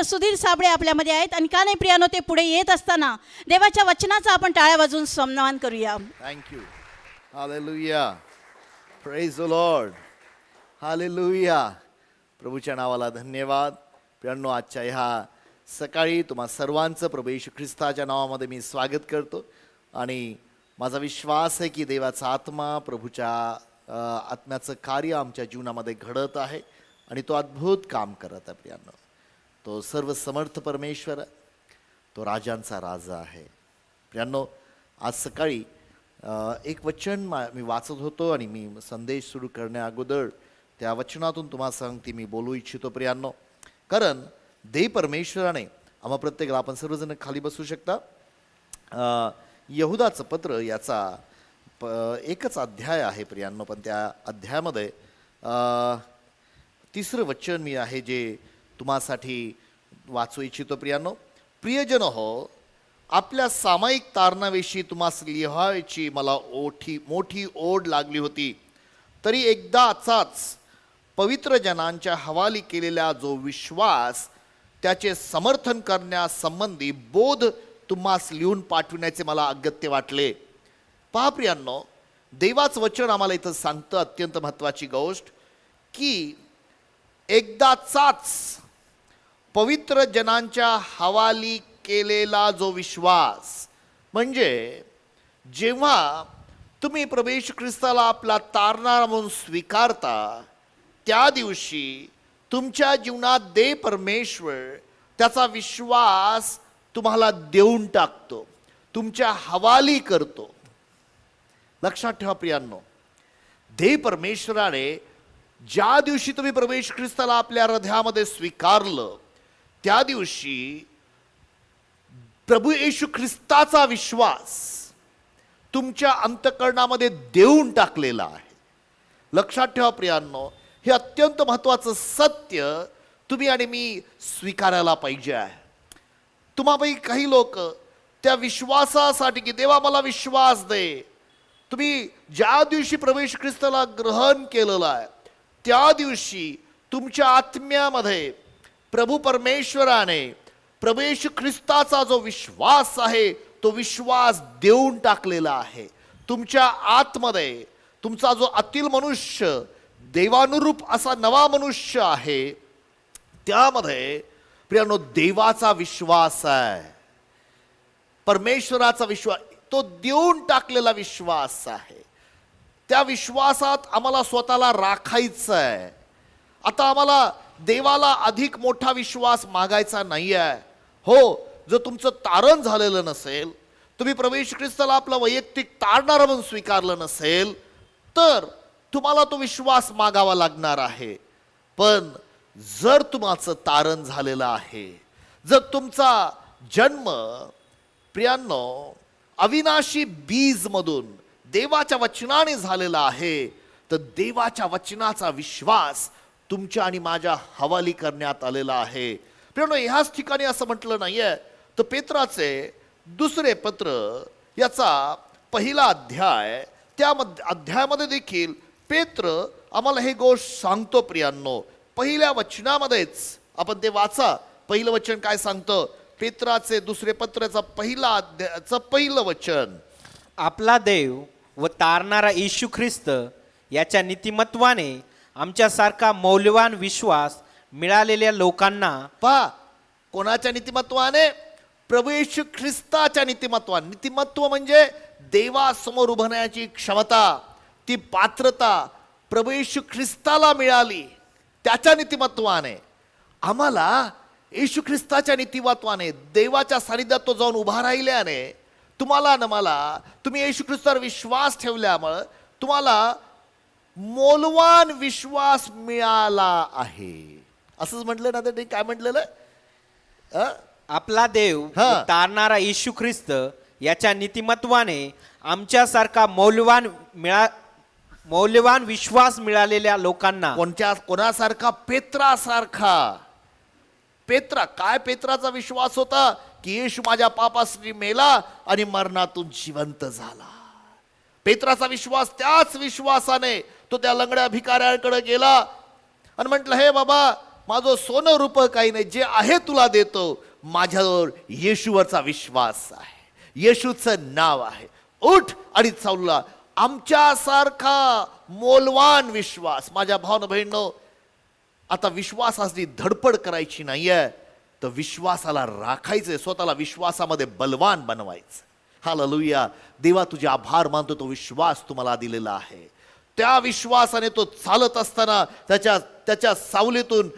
सुधीर साबळे आपल्यामध्ये आहेत आणि का नाही प्रियानो, ते पुढे येत असताना देवाच्या वचनाचा आपण टाळ्या वाजवून सन्मान करूया. Thank you. Hallelujah. Praise the Lord. Hallelujah. प्रभूच्या नावाला धन्यवाद. प्रियांनो, आजच्या ह्या सकाळी तुम्हा सर्वांचं प्रभू येशू ख्रिस्ताच्या नावामध्ये मी स्वागत करतो आणि माझा विश्वास आहे की देवाचा आत्मा, प्रभूच्या आत्म्याचं कार्य आमच्या जीवनामध्ये घडत आहे आणि तो अद्भुत काम करत आहे. प्रियांनो, तो सर्व समर्थ परमेश्वर, तो राजांचा राजा आहे. प्रियांनो, आज सकाळी एक वचन मी वाचत होतो आणि मी संदेश सुरू करण्या अगोदर त्या वचनातून तुम्हाला सांगते मी बोलू इच्छितो. प्रियांनो, कारण देव परमेश्वराने आम्हा प्रत्येकाला, आपण सर्वजण खाली बसू शकता, यहुदाचं पत्र याचा एकच अध्याय आहे प्रियांनो, पण त्या अध्यायामध्ये तिसरं वचन मी आहे जे तुम्हासाठी वाचू इच्छितो. प्रियांनो, प्रियजन हो, आपल्या सामायिक तारणाविषयी तुम्हास लिहायची मला मोठी ओढ लागली होती, तरी एकदाचाच पवित्र जनांच्या हवाली केलेला जो विश्वास, त्याचे समर्थन करण्यासंबंधी बोध तुम्हास लिहून पाठविण्याचे मला अगत्य वाटले. पहा प्रियांनो, देवाचं वचन आम्हाला इथं सांगतं अत्यंत महत्त्वाची गोष्ट, की एकदाचाच पवित्र जनांच्या हवाली केलेला जो विश्वास, म्हणजे जेव्हा तुम्ही प्रभू येशू ख्रिस्ताला आपला तारणारा म्हणून स्वीकारता, त्या दिवशी तुमच्या जीवनात देव परमेश्वर त्याचा विश्वास तुम्हाला देऊन टाकतो, तुमच्या हवाली करतो. लक्षात ठेवा प्रियांनो, देव परमेश्वराने ज्या दिवशी तुम्ही प्रभू येशू ख्रिस्ताला आपल्या हृदयामध्ये स्वीकारलं, त्या दिवशी प्रभू येशू ख्रिस्ताचा विश्वास तुमच्या अंतःकरणामध्ये देऊन टाकलेला आहे. लक्षात ठेवा प्रियांनो, हे अत्यंत महत्त्वाचं सत्य तुम्ही आणि मी स्वीकारायला पाहिजे आहे. तुम्हापैकी काही लोक त्या विश्वासासाठी, की देवा मला विश्वास दे, तुम्ही ज्या दिवशी प्रभू येशू ख्रिस्ताला ग्रहण केलेलं आहे, त्या दिवशी तुमच्या आत्म्यामध्ये प्रभू परमेश्वराने प्रभू येशू ख्रिस्ताचा जो विश्वास आहे, तो विश्वास देऊन टाकलेला आहे. तुमच्या आतमध्ये तुमचा जो अतिल मनुष्य, देवानुरूप असा नवा मनुष्य आहे, त्यामध्ये प्रियांनो देवाचा विश्वास आहे, परमेश्वराचा विश्वास, तो देऊन टाकलेला विश्वास आहे. त्या विश्वासात आम्हाला स्वतःला राखायचं आहे. आता आम्हाला देवाला अधिक मोठा विश्वास मागायचा नाही आहे. हो, जर तुमचं तारण झालेलं नसेल, तुम्ही प्रभू येशू ख्रिस्ताला आपला वैयक्तिक तारणारा म्हणून स्वीकारलं नसेल, तर तुम्हाला तो विश्वास मागावा लागणार आहे. पण जर तुमचं तारण झालेलं आहे, जर तुमचा जन्म प्रियांनो अविनाशी बीज मधून देवाच्या वचनाने झालेला आहे, तर देवाच्या वचनाचा विश्वास तुमच्या आणि माझ्या हवाली करण्यात आलेला आहे. प्रियांनो, ह्याच ठिकाणी असं म्हटलं नाहीये, तर पेत्राचे दुसरे पत्र याचा पहिला अध्याय, त्या अध्यायामध्ये देखील पेत्र आम्हाला हे गोष्ट सांगतो. प्रियांनो, पहिल्या वचनामध्येच आपण ते वाचा. पहिलं वचन काय सांगतं? पेत्राचे दुसरे पत्राचा पहिला अध्यायाचं पहिलं वचन, आपला देव व तारणारा येशू ख्रिस्त याच्या नीतिमत्वाने आमच्यासारखा मौल्यवान विश्वास मिळालेल्या लोकांना. पहा, कोणाच्या नीतिमत्वाने? प्रभू येशू ख्रिस्ताच्या नीतिमत्वाने. नीतिमत्व म्हणजे देवासमोर उभं राहण्याची क्षमता, ती पात्रता प्रभू येशू ख्रिस्ताला मिळाली. त्याच्या नीतिमत्वाने आम्हाला, येशू ख्रिस्ताच्या नीतिमत्वाने देवाच्या सानिध्यात तो जाऊन उभा राहिल्याने, तुम्हाला न मला, तुम्ही येशू ख्रिस्तावर विश्वास ठेवल्यामुळे तुम्हाला मौल्यवान विश्वास मिळाला आहे. असंच म्हटलं ना? ते काय म्हटलेलं? आपला देव व तारणारा येशू ख्रिस्त याच्या नीतिमत्वाने आमच्यासारखा मौल्यवान विश्वास मिळालेल्या लोकांना. कोणासारखा? पेत्रासारखा. पेत्रा, काय पेत्राचा विश्वास होता? की येशू माझ्या पापासाठी मेला आणि मरणातून जिवंत झाला. पेत्राचा विश्वास, त्याच विश्वासाने तो त्या लंगड्या भिकाऱ्याकडे गेला आणि म्हटलं, हे बाबा, माझं सोनं रूप काही नाही, जे आहे तुला देतो. माझ्यावर येशूवरचा विश्वास आहे, येशूचं नाव आहे. उठ आणि चालला. आमच्यासारखा मोलवान विश्वास. माझ्या भावना बहिणींनो, आता विश्वासाची धडपड करायची नाहीये, तर विश्वासाला राखायचंय, स्वतःला विश्वासामध्ये बलवान बनवायचं. हालेलुया. देवा तुझे आभार मानतो, तो विश्वास तुम्हाला दिलेला आहे. त्या विश्वासाने तो चालत असताना त्याच्या सावलीतून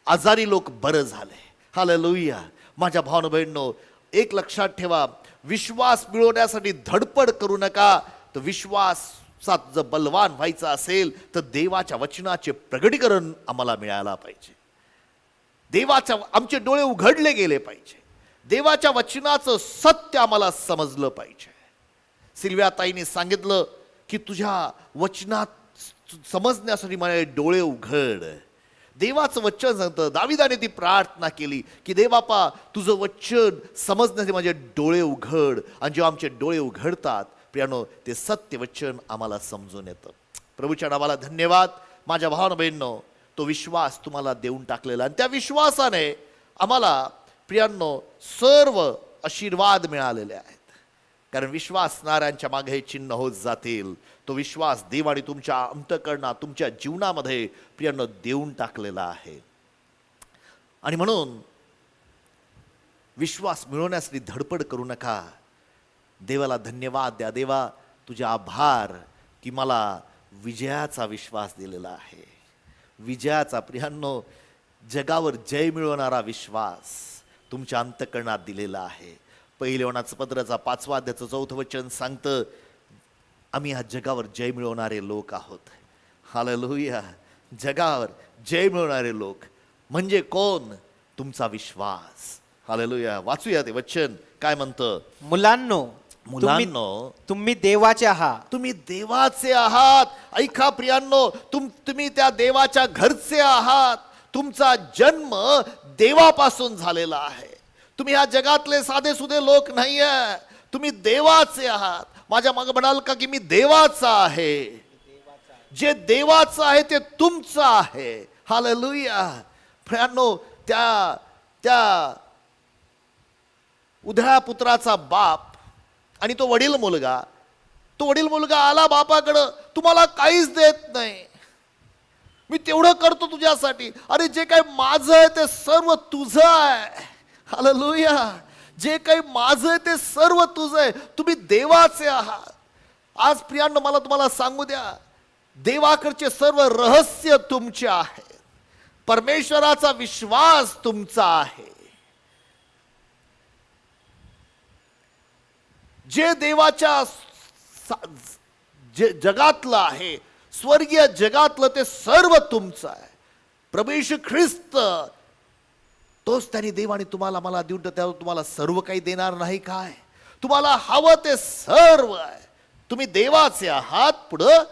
आजारी लोक बरं झाले. हालेलुया. माझ्या भावना बहिणींनो, एक लक्षात ठेवा, विश्वास मिळवण्यासाठी धडपड करू नका. तर विश्वासात जर बलवान व्हायचं असेल तर देवाच्या वचनाचे प्रगटीकरण आम्हाला मिळायला पाहिजे. आमचे डोळे उघडले गेले पाहिजे. देवाच्या वचनाचं सत्य आम्हाला समजलं पाहिजे. सिल्व्या ताईने सांगितलं की तुझ्या वचनात समजण्यासाठी माझे डोळे उघड. देवाचं वचन सांगतं. दाविदाने ती प्रार्थना केली की देवापा तुझं वचन समजण्यासाठी माझे डोळे उघड. आणि जेव्हा आमचे डोळे उघडतात प्रियानो, ते सत्य वचन आम्हाला समजून येतं. प्रभूच्या नावाला धन्यवाद. माझ्या भावना बहिणींनो, तो विश्वास तुम्हाला देऊन टाकलेला, आणि त्या विश्वासाने आम्हाला प्रियांनो सर्व आशीर्वाद मिळालेले आहेत. कारण विश्वासणाऱ्यांच्या मागे हे चिन्ह होत जातील. तो विश्वास देवाने तुमच्या अंतःकरणात, तुमच्या जीवनामध्ये प्रियांनो देऊन टाकलेला आहे. आणि म्हणून विश्वास मिळवण्यासाठी धडपड करू नका. देवाला धन्यवाद द्या. देवा तुझे आभार की मला विजयाचा विश्वास दिलेला आहे. विजयाचा, प्रियांनो, जगावर जय मिळवणारा विश्वास तुमच्या अंतःकरणात दिलेला आहे. पहिले योहानाचं पत्राचा 5 अध्यायाचं 4 वचन सांगतं, आम्ही ह्या जगावर जय मिळवणारे लोक आहोत. हालेलुया. जगावर जय मिळवणारे लोक म्हणजे कोण? तुमचा विश्वास. हालेलुया. वाचूया ते वचन काय म्हणतं. मुलांनो, तुम्ही देवाचे आहात. तुम्ही देवाचे आहात. ऐका प्रियांनो, तुम्ही त्या देवाच्या घरचे आहात. तुमचा जन्म देवापासून झालेला आहे. तुम्ही ह्या जगातले साधे सुधे लोक नाहीये, तुम्ही देवाचे आहात. माझ्या मागे म्हणाल का की मी देवाचा आहे. जे देवाचं आहे ते तुमचं आहे. हालेलुया. प्रियांनो, त्या उधळ्या पुत्राचा बाप आणि तो वडील मुलगा आला बापाकडं, तुम्हाला काहीच देत नाही. मी तेवढं करतो तुझ्यासाठी. अरे जे काही माझं आहे ते सर्व तुझं आहे. हालेलुया. जे काही माझं आहे ते सर्व तुझं आहे. तुम्ही देवाचे आहात. आज प्रियांनो, मला तुम्हाला सांगू द्या, देवाकडचे सर्व रहस्य तुमचे आहेत. परमेश्वराचा विश्वास तुमचा आहे. जे देवाच्या जगातलं आहे, स्वर्गीय जगातलं, ते सर्व तुमचं आहे. प्रभू येशू ख्रिस्त तोच त्यांनी देवाने तुम्हाला मला देऊन त्यावर तुम्हाला सर्व काही देणार नाही काय? तुम्हाला हवं ते सर्व आहे. तुम्ही देवाचे आहात. पुढं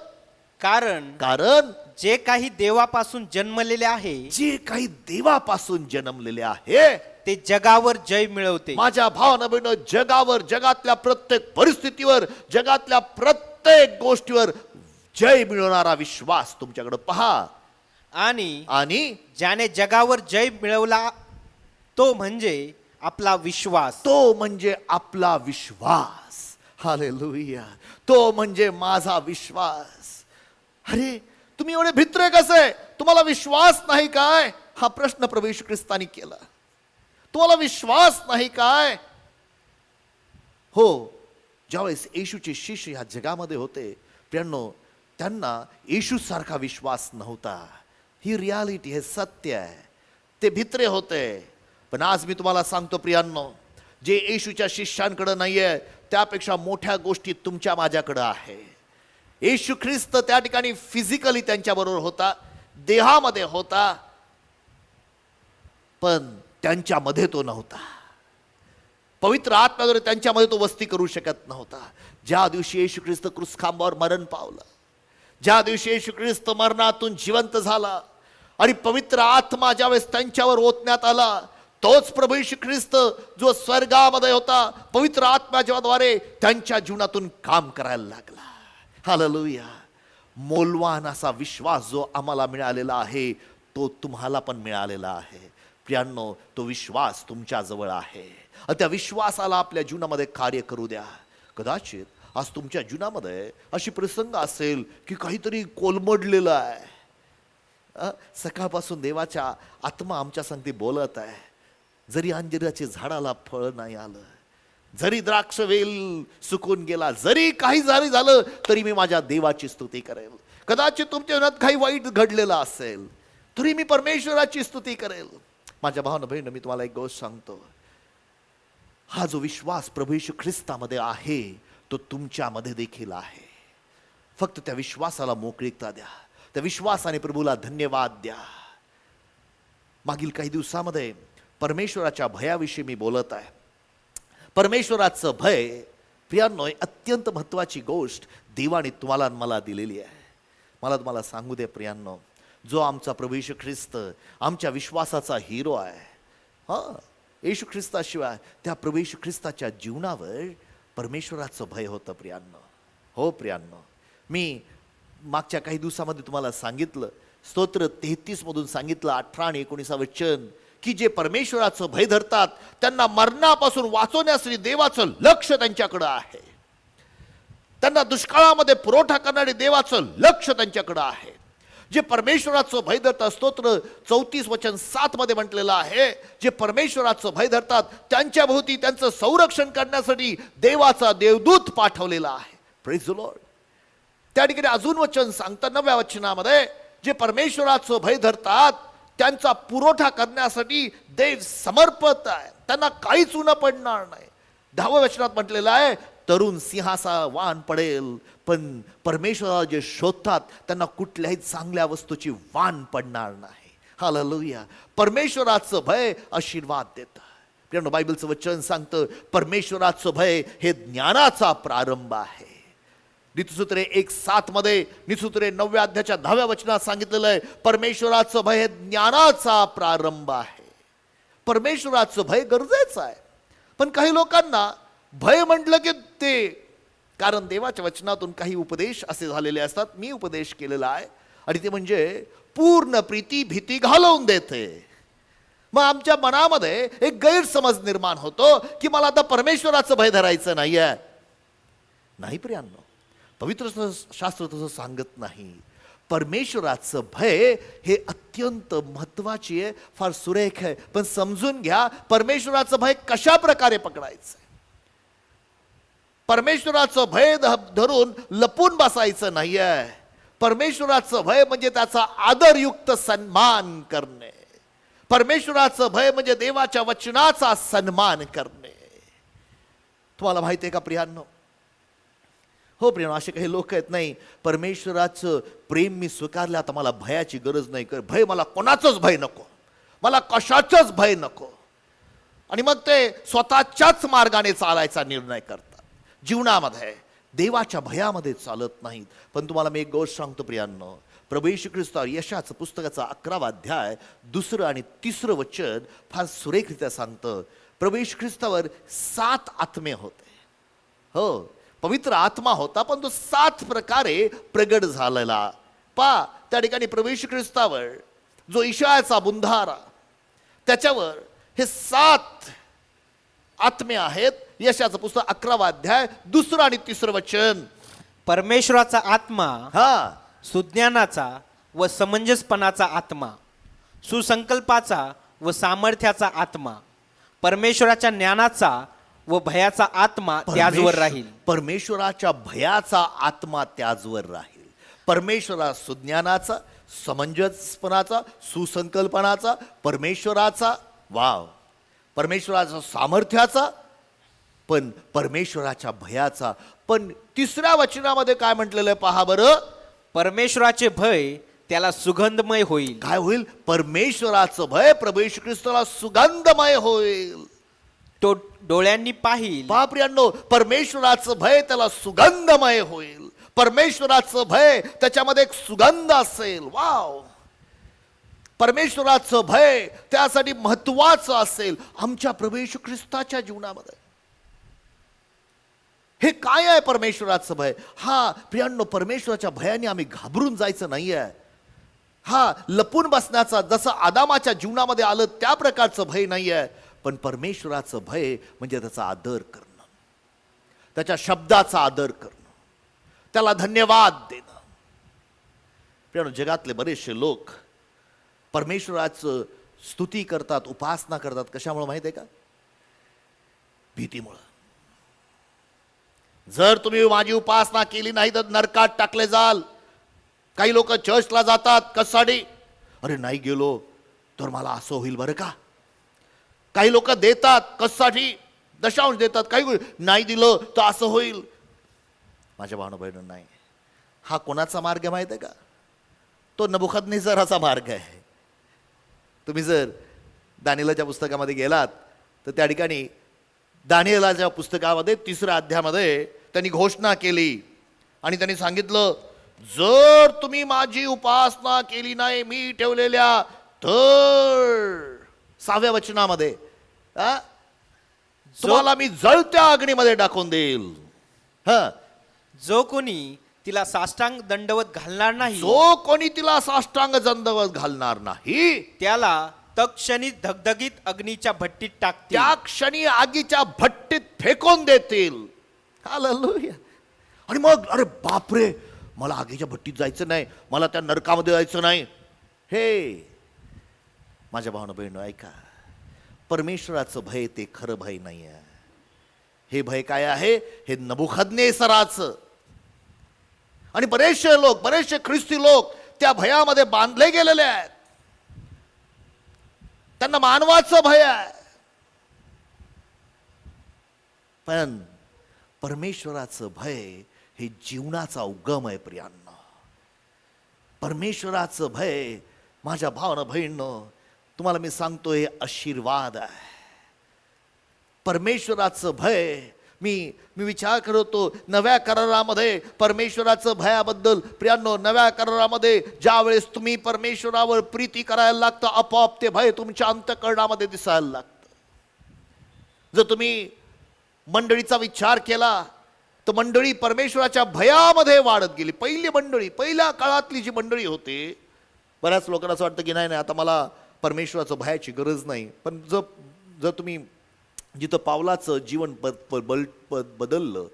कारण जे काही देवापासून जन्मलेले आहे, जे काही देवापासून जन्मलेले आहे ते जगावर जय मिळवते. माझ्या भावना बहिण, जगावर, जगातल्या प्रत्येक परिस्थितीवर, जगातल्या प्रत्येक गोष्टीवर जय मिळवणारा विश्वास तुमच्याकडे पहा. आणि ज्याने जगावर जय मिळवला तो म्हणजे आपला विश्वास. तो म्हणजे आपला विश्वास. हालेलुया. तो म्हणजे माझा विश्वास. अरे तुम्ही एवढे भित्रे कसे? तुम्हाला विश्वास नाही काय? हा प्रश्न प्रभू येशू ख्रिस्तानी केला. तुम्हाला विश्वास नाही काय? हो, ज्यावेळेस येशूचे शिष्य ह्या जगामध्ये होते प्रियांनो, त्यांना येशू सारखा विश्वास नव्हता. ही रियालिटी, हे सत्य आहे. ते भित्रे होते. पण आज मी तुम्हाला सांगतो प्रियांनो, जे येशूच्या शिष्यांकडे नाहीये त्यापेक्षा मोठ्या गोष्टी तुमच्या माझ्याकडे आहे. येशू ख्रिस्त त्या ठिकाणी फिजिकली त्यांच्याबरोबर होता, देहामध्ये होता, पण त्यांच्यामध्ये तो नव्हता. पवित्र आत्म्याद्वारे त्यांच्यामध्ये तो वस्ती करू शकत नव्हता. ज्या दिवशी येशू ख्रिस्त क्रूसखांबावर मरण पावलं, ज्या दिवशी येशू ख्रिस्त मरणातून जिवंत झाला आणि पवित्र आत्मा ज्यावेळेस त्यांच्यावर ओतण्यात आला, तोच प्रभू येशू ख्रिस्त जो स्वर्गामध्ये होता, पवित्र आत्म्याद्वारे त्यांच्या जीवनातून काम करायला लागला. हालेलुया. मोलवान असा विश्वास जो आम्हाला मिळालेला आहे, तो तुम्हाला पण मिळालेला आहे. प्रियांनो, तो विश्वास तुमच्याजवळ आहे. आणि त्या विश्वासाला आपल्या जीवनामध्ये कार्य करू द्या. कदाचित आज तुमच्या जीवनामध्ये अशी प्रसंग असेल की काहीतरी कोलमडलेलं आहे. सकाळपासून देवाच्या आत्मा आमच्या संगती बोलत आहे. जरी अंजिराच्या झाडाला फळ नाही आलं, जरी द्राक्ष वेल सुकून गेला, जरी काही झालं तरी मी माझ्या देवाची स्तुती करेल. कदाचित तुमच्या जीवनात काही वाईट घडलेलं असेल तरी मी परमेश्वराची स्तुती करेल. माझ्या भावानं बहिणीनं, मी तुम्हाला एक गोष्ट सांगतो. हा जो विश्वास प्रभू येशू ख्रिस्तामध्ये आहे तो तुमच्यामध्ये देखील आहे. फक्त त्या विश्वासाला मोकळीकता द्या. त्या विश्वासाने प्रभूला धन्यवाद द्या. मागील काही दिवसामध्ये परमेश्वराच्या भयाविषयी मी बोलत आहे. परमेश्वराचं भय प्रियांनो अत्यंत महत्वाची गोष्ट देवाने तुम्हाला आणि मला दिलेली आहे. मला तुम्हाला सांगू दे प्रियांनो, जो आमचा प्रभू येशू ख्रिस्त आमच्या विश्वासाचा हिरो आहे. येशू ख्रिस्ताशिवाय त्या प्रभू येशू ख्रिस्ताच्या जीवनावर परमेश्वराचं भय होतं प्रियांनो. हो प्रियांनो, मी मागच्या काही दिवसामध्ये तुम्हाला सांगितलं, स्तोत्र 33 मधून सांगितलं 18 आणि 19 वचन, की जे परमेश्वराचं भय धरतात त्यांना मरणापासून वाचवण्यासाठी देवाचं लक्ष त्यांच्याकडे आहे. त्यांना दुष्काळामध्ये पुरवठा करणारे देवाचं लक्ष त्यांच्याकडे आहे. जे परमेश्वराचं भय धरतात, स्तोत्र 34 वचन 7 मध्ये म्हटलेलं आहे, जे परमेश्वराचं भय धरतात त्यांच्या भोवती त्यांचं संरक्षण करण्यासाठी देवाचा देवदूत पाठवलेला आहे. Praise the Lord. त्या ठिकाणी अजून वचन सांगतात 9व्या वचनामध्ये, जे परमेश्वराचं भय धरतात त्यांचा पुरवठा करण्यासाठी देव समर्पित आहे. त्यांना काहीच उणं पडणार नाही. 10व्या वचनात म्हटलेलं आहे, तरुण सिंहासा वाण पडेल, पण परमेश्वराला जे शोधतात त्यांना कुठल्याही चांगल्या वस्तूची वाण पडणार नाही. हालेलुया. परमेश्वराचं भय आशीर्वाद देतं. प्रियांनो, बायबलचं वचन सांगतं परमेश्वराचं भय हे ज्ञानाचा प्रारंभ आहे. नीतिसूत्रे 1:7 मध्ये, नीतिसूत्रे 9व्या अध्यायाच्या 10व्या वचनात सांगितलेलं आहे, परमेश्वराचं भय हे ज्ञानाचा प्रारंभ आहे. परमेश्वराचं भय गरजेचं आहे. पण काही लोकांना भय म्हटलं की ते, कारण देवाच्या वचनातून काही उपदेश असे झालेले असतात, मी उपदेश केलेला आहे, आणि ते म्हणजे पूर्ण प्रीती भीती घालवून देते. मग आमच्या मनामध्ये एक गैरसमज निर्माण होतो की मला आता परमेश्वराचं भय धरायचं नाहीये. नाही प्रियांनो, पवित्र शास्त्र तसं सांगत नाही. परमेश्वराचं भय हे अत्यंत महत्वाची आहे, फार सुरेख आहे. पण समजून घ्या, परमेश्वराचं भय कशा प्रकारे पकडायचं. परमेश्वराचं भय धरून लपून बसायचं नाहीये. परमेश्वराचं भय म्हणजे त्याचा आदरयुक्त सन्मान करणे. परमेश्वराचं भय म्हणजे देवाच्या वचनाचा सन्मान करणे. तुम्हाला माहिती आहे का प्रियांनो? हो प्रियांनो, असे काही लोक आहेत, नाही परमेश्वराचं प्रेम मी स्वीकारलं, आता मला भयाची गरज नाही. भय, मला कोणाचंच भय नको, मला कशाचंच भय नको. आणि मग ते स्वतःच्याच मार्गाने चालायचा निर्णय करतात. जीवनामध्ये देवाच्या भयामध्ये चालत नाहीत. पण तुम्हाला मी एक गोष्ट सांगतो प्रियांनो, प्रभू येशू ख्रिस्त यशाचं पुस्तकाचा 11वा अध्याय 2 आणि 3 वचन फार सुरेखरित्या सांगतं. प्रभू येशू ख्रिस्तावर 7 आत्मे होते. हो, पवित्र आत्मा होता, पण तो 7 प्रकारे प्रगट झालेला. त्या ठिकाणी प्रभू येशू ख्रिस्तावर जो इशायाचा बुंधारा, त्याच्यावर हे 7 आत्मे आहेत. यशाचं पुस्तक 11वा अध्याय 2 आणि 3 वचन. परमेश्वराचा आत्मा सुज्ञानाचा व समंजसपणाचा आत्मा, सुसंकल्पाचा व सामर्थ्याचा आत्मा, परमेश्वराच्या ज्ञानाचा व भयाचा आत्मा त्याजवर राहील. परमेश्वराच्या भयाचा आत्मा त्याजवर राहील. परमेश्वरा सुज्ञानाचा, समंजसपणाचा, सुसंकल्पनाचा, परमेश्वराचा, वाव, परमेश्वराचा सामर्थ्याचा, पण परमेश्वराच्या भयाचा. पण 3ऱ्या वचनामध्ये काय म्हटलेलं आहे पहा बरं. परमेश्वराचे भय त्याला सुगंधमय होईल. काय होईल? परमेश्वराचं भय प्रभू येशू ख्रिस्ताला सुगंधमय होईल. तो डोळ्यांनी पाहिल. पहा प्रियांनो, परमेश्वराचं भय त्याला सुगंधमय होईल. परमेश्वराचं भय त्याच्यामध्ये एक सुगंध असेल. वाव, परमेश्वराचं भय त्यासाठी महत्वाचं असेल आमच्या प्रभू येशू ख्रिस्ताच्या जीवनामध्ये. हे काय आहे परमेश्वराचं भय? हा प्रियांनो, परमेश्वराच्या भयाने आम्ही घाबरून जायचं नाहीये. हा लपून बसण्याचा, जसं आदामाच्या जीवनामध्ये आलं त्या प्रकारचं भय नाही आहे, पण परमेश्वराचं भय म्हणजे त्याचा आदर करणं, त्याच्या शब्दाचा आदर करणं, त्याला धन्यवाद देणं. प्रियानो, जगातले बरेचसे लोक परमेश्वराचं स्तुती करतात, उपासना करतात. कशामुळे माहिती आहे का? भीतीमुळं. जर तुम्ही माझी उपासना केली नाही तर नरकात टाकले जाल. काही लोक चर्चला जातात कशासाठी? अरे नाही गेलो तर मला असं होईल बरं का. काही लोक देतात कशासाठी? दशांश देतात. काही नाही दिलं तर असं होईल. माझ्या भावना बहिण, नाही. हा कोणाचा मार्ग आहे माहिती आहे का? तो नबुखदनेस्सराचा मार्ग आहे. तुम्ही जर दानिएलच्या पुस्तकामध्ये गेलात तर त्या ठिकाणी दानिएलच्या पुस्तकामध्ये 3ऱ्या अध्यायामध्ये त्यांनी घोषणा केली आणि त्यांनी सांगितलं, जर तुम्ही माझी उपासना केली नाही मी ठेवलेल्या, तर 6व्या वचनामध्ये तुम्हाला मी जळत्या अग्नीमध्ये टाकून देईल. जो कोणी तिला साष्टांग दंडवत घालणार नाही, जो कोणी तिला साष्टांग दंडवत घालणार नाही, त्याला तत्क्षणी धगधगीत अग्नीच्या भट्टीत टाकतील. त्या क्षणी आगीच्या भट्टीत फेकून देतील. हालेलुया. आणि मग अरे बापरे, मला आगीच्या भट्टीत जायचं नाही, मला त्या नरकामध्ये जायचं नाही. हे माझ्या भावना बहिण, ऐका, परमेश्वराचं भय ते खरं भय नाही आहे. हे भय काय आहे? हे नबुखदनेस्सराचं. आणि बरेचसे ख्रिस्ती लोक त्या भयामध्ये बांधले गेलेले आहेत. त्यांना मानवाचं भय आहे. पण परमेश्वराचं भय हे जीवनाचा उगम आहे. प्रियांनो, परमेश्वराचं भय माझ्या भावना बहिणींनो, तुम्हाला मी सांगतो, हे आशीर्वाद आहे. परमेश्वराचं भय, मी विचार करत होतो नव्या करारामध्ये परमेश्वराचं भयाबद्दल. प्रियांनो, नव्या करारामध्ये ज्या वेळेस तुम्ही परमेश्वरावर प्रीती करायला लागतं, आपोआप ते भय तुमच्या अंतःकरणामध्ये दिसायला लागतं. जर तुम्ही मंडळीचा विचार केला तर मंडळी परमेश्वराच्या भयामध्ये वाढत गेली. पहिल्या काळातली जी मंडळी होती, बऱ्याच लोकांना असं वाटतं की नाही आता मला परमेश्वराचं भयाची गरज नाही. पण जर तुम्ही जिथं पावलाचं जीवन बदललं,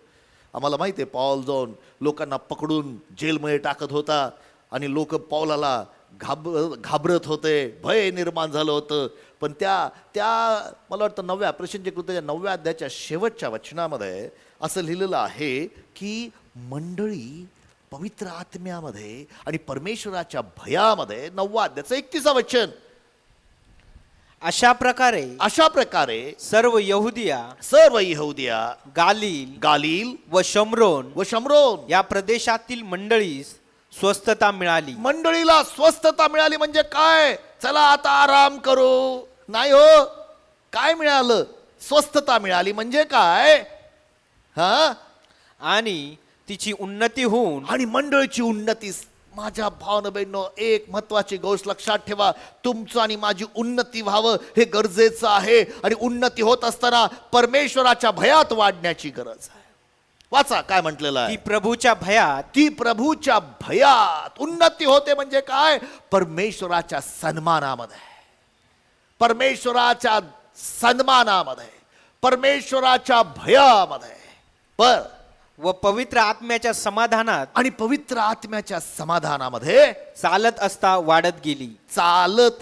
आम्हाला माहिती आहे पाऊल जाऊन लोकांना पकडून जेलमध्ये टाकत होता आणि लोक पावलाला घाबरत होते, भय निर्माण झालं होतं. पण त्या मला वाटतं 9व्या प्रसंगी कृत्याच्या 9व्या अध्यायाच्या शेवटच्या वचनामध्ये असं लिहिलेलं आहे की मंडळी पवित्र आत्म्यामध्ये आणि परमेश्वराच्या भयामध्ये, 9व्या अध्यायाचं 31 वचन, अशा प्रकारे सर्व यहुदिया, गालील व शमरोन या प्रदेशातील मंडळीस स्वस्थता मिळाली. मंडळीला स्वस्थता मिळाली म्हणजे काय? चला आता आराम करू, नाही हो. काय मिळालं? स्वस्थता मिळाली म्हणजे काय? आणि तिची उन्नती होऊन, आणि मंडळीची उन्नती. माझ्या भावना बहिणींनो, एक महत्वाची गोष्ट लक्षात ठेवा, तुमचं आणि माझी उन्नती व्हावं हे गरजेचं आहे. आणि उन्नती होत असताना परमेश्वराच्या भयात वाढण्याची गरज आहे. वाचा काय म्हटलेलं आहे? ती प्रभूच्या भयात उन्नती होते म्हणजे काय? परमेश्वराच्या सन्मानामध्ये, परमेश्वराच्या भयामध्ये. व पवित्र आत्म्याच्या समाधानात, आणि पवित्र आत्म्याच्या समाधानामध्ये चालत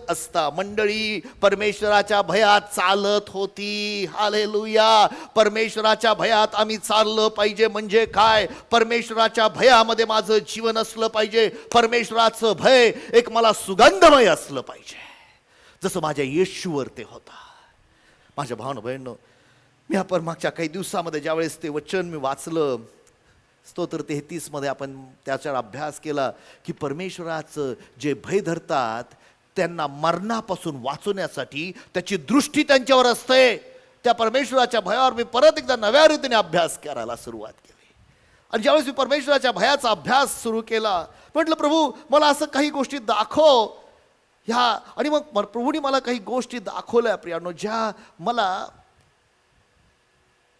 असता मंडळी परमेश्वराच्या भयात चालत होती. हालेलुया. परमेश्वराच्या भयात आम्ही चाललं पाहिजे म्हणजे काय? परमेश्वराच्या भयामध्ये माझं जीवन असलं पाहिजे. परमेश्वराचं भय एक मला सुगंधमय असलं पाहिजे, जसं माझ्या येशूवर ते होता. माझ्या भावना बहिणींनो, मी आपण मागच्या काही दिवसामध्ये ज्यावेळेस ते वचन मी वाचलं, स्तोत्र 33 मध्ये आपण त्याच्यावर अभ्यास केला की परमेश्वराचं जे भय धरतात त्यांना मरणापासून वाचवण्यासाठी त्याची दृष्टी त्यांच्यावर असते. त्या परमेश्वराच्या भयावर मी परत एकदा नव्या रीतीने अभ्यास करायला सुरुवात केली. आणि ज्यावेळेस मी परमेश्वराच्या भयाचा अभ्यास सुरू केला, म्हटलं प्रभू मला असं काही गोष्टी दाखव ह्या. आणि मग प्रभूने मला काही गोष्टी दाखवल्या प्रियानो, ज्या मला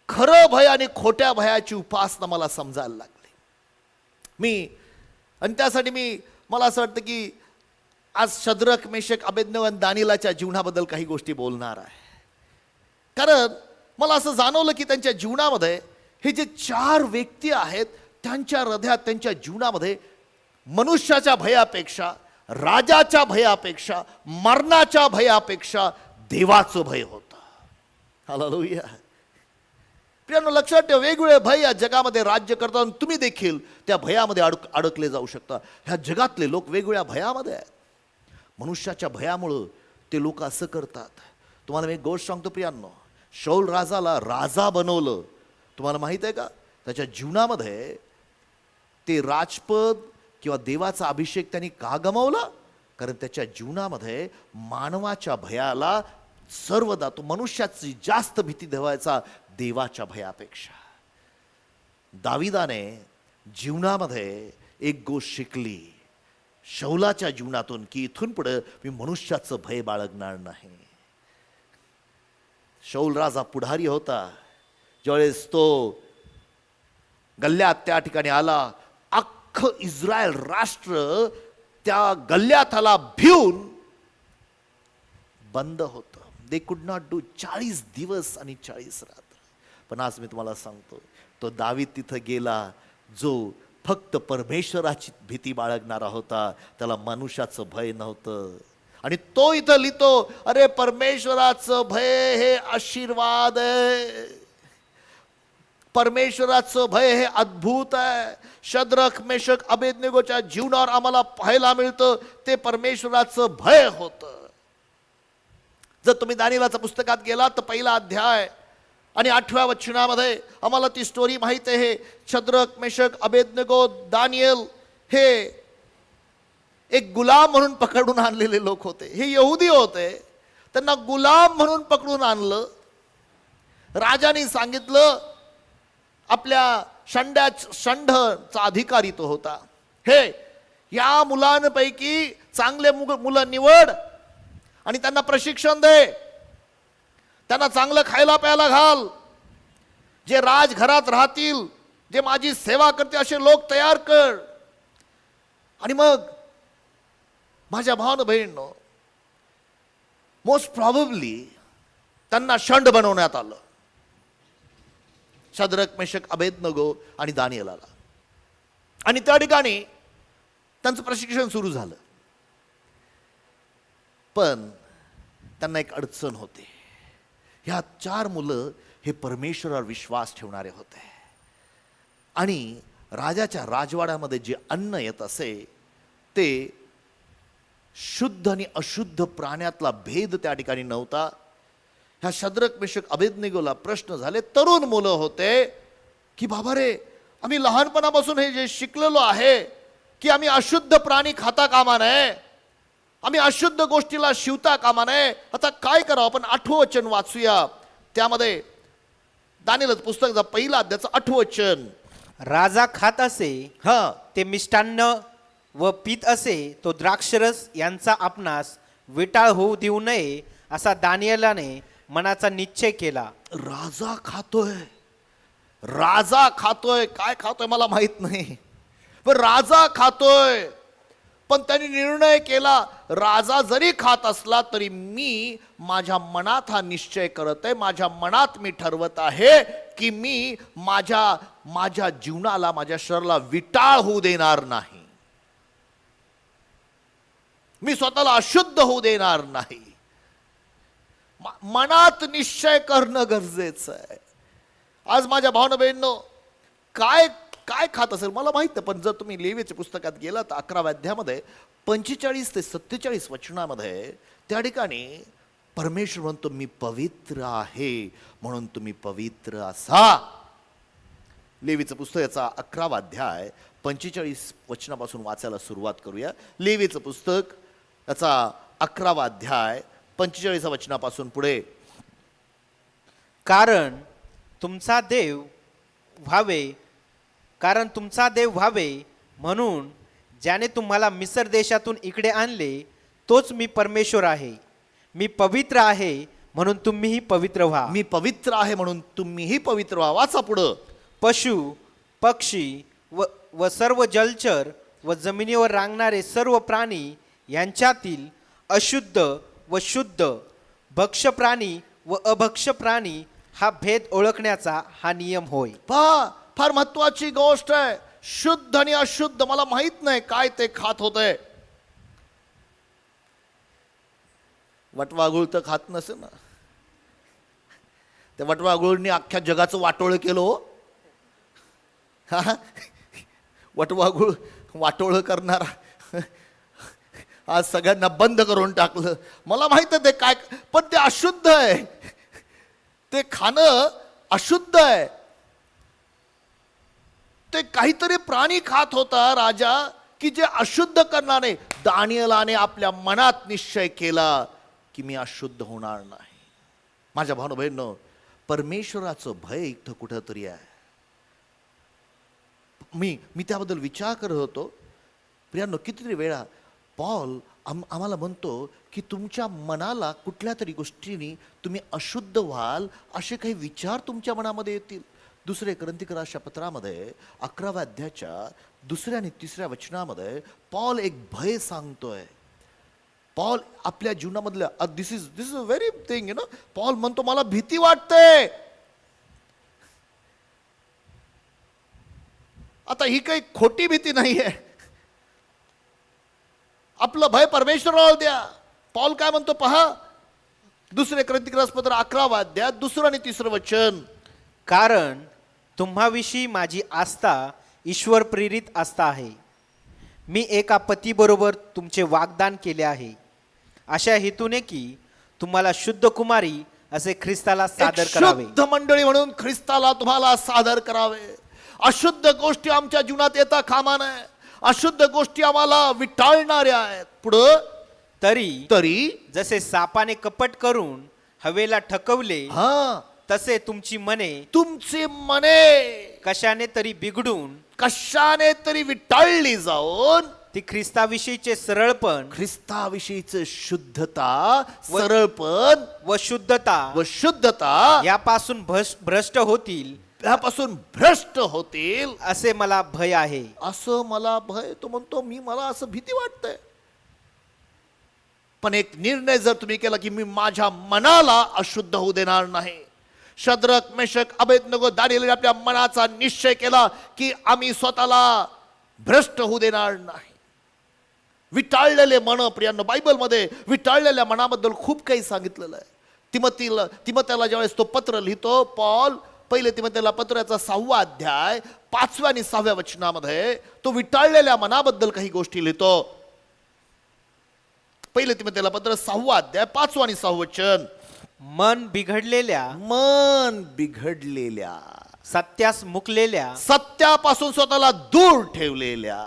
खरं भय आणि खोट्या भयाची उपासना मला समजायला लागली. आणि त्यासाठी मला असं वाटतं की आज शद्रक, मेशक, अबेदnego आणि दानिएलाच्या जीवनाबद्दल काही गोष्टी बोलणार आहे. कारण मला असं जाणवलं की त्यांच्या जीवनामध्ये हे जे 4 व्यक्ती आहेत, त्यांच्या हृदयात, त्यांच्या जीवनामध्ये मनुष्याच्या भयापेक्षा, राजाच्या भयापेक्षा, मरणाच्या भयापेक्षा देवाचं भय होतं. हालेलुया. प्रियांनो, लक्षात ठेवा, वेगवेगळे भय या जगामध्ये राज्य करतात. तुम्ही देखील त्या भयामध्ये अडकले जाऊ शकता. ह्या जगातले लोक वेगवेगळ्या भयामध्ये आहेत. मनुष्याच्या भयामुळं ते लोक असं करतात. तुम्हाला मी एक गोष्ट सांगतो प्रियांनो, शौल राजाला राजा बनवलं. तुम्हाला माहित आहे का, त्याच्या जीवनामध्ये ते राजपद किंवा देवाचा अभिषेक त्यांनी का गमावला? कारण त्याच्या जीवनामध्ये मानवाच्या भयाला सर्वदा तो मनुष्याची जास्त भीती धरायचा देवाच्या भयापेक्षा. दाविदाने जीवनामध्ये एक गोष्ट शिकली शौलाच्या जीवनातून, की इथून पुढे मी मनुष्याचं भय बाळगणार नाही. शौल राजा पुढारी होता. ज्यावेळेस तो गल्ल्यात त्या ठिकाणी आला, अख्खं इस्रायल राष्ट्र त्या गल्ल्यात आला, भिवून बंद होतं. They could not do. 40 दिवस आणि 40 रात्र. पण आज मी तुम्हाला सांगतो, तो दावीद तिथं गेला जो फक्त परमेश्वराची भीती बाळगणारा होता. त्याला मनुष्याचं भय नव्हतं. आणि तो इथं लिहितो, अरे परमेश्वराचं भय हे आशीर्वाद आहे, परमेश्वराचं भय हे अद्भुत आहे. शद्रक, मेशक, अबेदनेगोच्या जीवनावर आम्हाला पाहायला मिळतं ते परमेश्वराचं भय होतं. जर तुम्ही दानिएलाच्या पुस्तकात गेलात तर पहिला अध्याय आणि 8व्या वचनामध्ये आम्हाला ती स्टोरी माहित आहे. शद्रक, मेशक, अबेदनेगो, दानिएल हे एक गुलाम म्हणून पकडून आणलेले लोक होते. हे यहुदी होते. त्यांना गुलाम म्हणून पकडून आणलं. राजाने सांगितलं, आपल्या षंढचा अधिकारी तो होता, हे या मुलांपैकी चांगले मुलं निवड आणि त्यांना प्रशिक्षण दे, त्यांना चांगलं खायला प्यायला घाल, जे राजघरात राहतील, जे माझी सेवा करते असे लोक तयार कर. आणि मग माझ्या भावानं बहिणींनो, मोस्ट प्रॉबेबली त्यांना षंड बनवण्यात आलं. शद्रक, मेशक, अबेदnego आणि दानिएलाला. आणि त्या ठिकाणी त्यांचं प्रशिक्षण सुरू झालं. पण त्यांना एक अडचण होते. ह्या 4 मुलं हे परमेश्वरावर विश्वास ठेवणारे होते. आणि राजाच्या राजवाड्यामध्ये जे अन्न येत असे ते शुद्ध आणि अशुद्ध प्राण्यातला भेद त्या ठिकाणी नव्हता. ह्या शद्रक, मेशक, अबेदनेगोला प्रश्न झाले. तरुण मुलं होते की बाबा रे, आम्ही लहानपणापासून हे जे शिकलेलो आहे की आम्ही अशुद्ध प्राणी खाता कामा नये, आम्ही अशुद्ध गोष्टीला शिवता कामा नये. आता काय करावं? आपण 8वं वचन वाचूया. त्यामध्ये दानिएलचं पुस्तकाचा पहिला अध्यायाचं 8वं वचन. राजा खात असे हा ते मिष्टान्न व पीत असे तो द्राक्षरस यांचा आपणास विटाळ होऊ देऊ नये असा दानिएलाने मनाचा निश्चय केला. राजा खातोय, राजा खातोय, काय खातोय मला माहित नाही, पण राजा खातोय. पण त्यांनी निर्णय केला, राजा जरी खात असला तरी मी माझ्या मनात हा निश्चय करत आहे, माझ्या मनात मी ठरवत आहे की मी माझ्या जीवनाला, माझ्या शरीराला विटाळ होऊ देणार नाही, मी स्वतःला अशुद्ध होऊ देणार नाही. मनात निश्चय करणं गरजेचं आहे. आज माझ्या भावना बहिणींनो, काय काय खात असेल मला माहित नाही, पण जर तुम्ही लेवीच्या पुस्तकात गेला तर 11व्या अध्यायामध्ये 45 ते 47 वचनामध्ये त्या ठिकाणी परमेश्वर म्हणतो, मी पवित्र आहे म्हणून तुम्ही पवित्र असा. लेवीचं पुस्तकाचा 11वा अध्याय 45 वचनापासून वाचायला सुरुवात करूया. लेवीचं पुस्तक याचा 11वा अध्याय 45 वचनापासून पुढे. कारण तुमचा देव व्हावे म्हणून ज्याने तुम्हाला मिस्र देशातून इकडे आणले तोच मी परमेश्वर आहे. मी पवित्र आहे म्हणून तुम्हीही पवित्र व्हा. मी पवित्र आहे म्हणून तुम्हीही पवित्र व्हा. वाचा पुढं. पशु, पक्षी व सर्व जलचर व जमिनीवर रांगणारे सर्व प्राणी यांच्यातील अशुद्ध व शुद्ध, भक्ष्य प्राणी व अभक्ष्य प्राणी हा भेद ओळखण्याचा हा नियम होय. पहा, फार महत्वाची गोष्ट आहे. शुद्ध आणि अशुद्ध, मला माहित नाही काय ते खात होते. वटवाघूळ तर खात नसे ना. त्या वटवाघूळनी अख्ख्या जगाचं वाटोळ केलं हो. हा? वटवाघूळ वाटोळ करणारा आज सगळ्यांना बंद करून टाकलं. मला माहित आहे ते काय, पण ते अशुद्ध आहे. ते खाणं अशुद्ध आहे. ते काहीतरी प्राणी खात होता राजा की जे अशुद्ध करणारे. दानियेलाने आपल्या मनात निश्चय केला की मी अशुद्ध होणार नाही. माझ्या भाऊ बहिणींनो, परमेश्वराचं भय इथं कुठंतरी आहे. मी त्याबद्दल विचार करत होतो. प्रियांनो, कितीतरी वेळा पॉल आम्हाला म्हणतो की तुमच्या मनाला कुठल्या तरी गोष्टींनी तुम्ही अशुद्ध व्हाल असे काही विचार तुमच्या मनामध्ये येतील. दुसरे कोरिन्थीकराच्या पत्रामध्ये 11व्या अध्यायाच्या 2 आणि 3 वचनामध्ये पॉल एक भय सांगतोय. पॉल आपल्या जीवनामधलं this is a very thing, you know. Paul म्हणतो मला भीती वाटते. आता ही काही खोटी भीती नाहीये. आपलं भय परमेश्वराला द्या. पॉल काय म्हणतो पहा, 2 कोरिन्थीकराचं पत्र 11वा अध्याय 2 आणि 3 वचन. कारण तुम्हाविषयी माझी आस्था ईश्वर प्रेरित आस्था आहे. मी एका पतीबरोबर तुमचे वाग्दान केले आहे, अशा हेतूने की तुम्हाला शुद्ध कुमारी असे ख्रिस्ताला सादर एक करावे. शुद्ध मंडळी म्हणून ख्रिस्ताला तुम्हाला सादर करावे. अशुद्ध गोष्टी आमच्या जीवनात येता कामा नये. अशुद्ध गोष्टी आम्हाला विटाळणाऱ्या आहेत. पुढं तरी जसे सापाने कपट करून हवेला ठकवले, हा, तसे तुमची मने कशाने तरी बिघडून कशाने तरी विटाळली जाऊन ती ख्रिस्ताविषयीचे सरळपण ख्रिस्ताविषयीच शुद्धता, सरळपण व शुद्धता यापासून भ्रष्ट होतील, यापासून भ्रष्ट होतील असे मला भय आहे. असं मला भय. तो म्हणतो मला असं भीती वाटते. पण एक निर्णय जर तुम्ही केला की मी माझ्या मनाला अशुद्ध होऊ देणार नाही. शद्रक, मेशक, अबेदनगो, दानियेलने आपल्या मनाचा निश्चय केला की आम्ही स्वतःला भ्रष्ट होऊ देणार नाही. विटाळलेले मन, प्रियांनो, बायबलमध्ये विटाळलेल्या मनाबद्दल खूप काही सांगितलेलं आहे. तिमोथेला ज्यावेळेस तो पत्र लिहितो पॉल, पहिले तिमोथेला पत्राचा 6वा अध्याय 5व्या आणि 6व्या वचनामध्ये तो विटाळलेल्या मनाबद्दल काही गोष्टी लिहितो. पहिले तिमोथेला पत्र 6वा अध्याय 5वं आणि 6वं वचन. मन बिघडलेल्या सत्यास मुकलेल्या, सत्यापासून स्वतःला दूर ठेवलेल्या.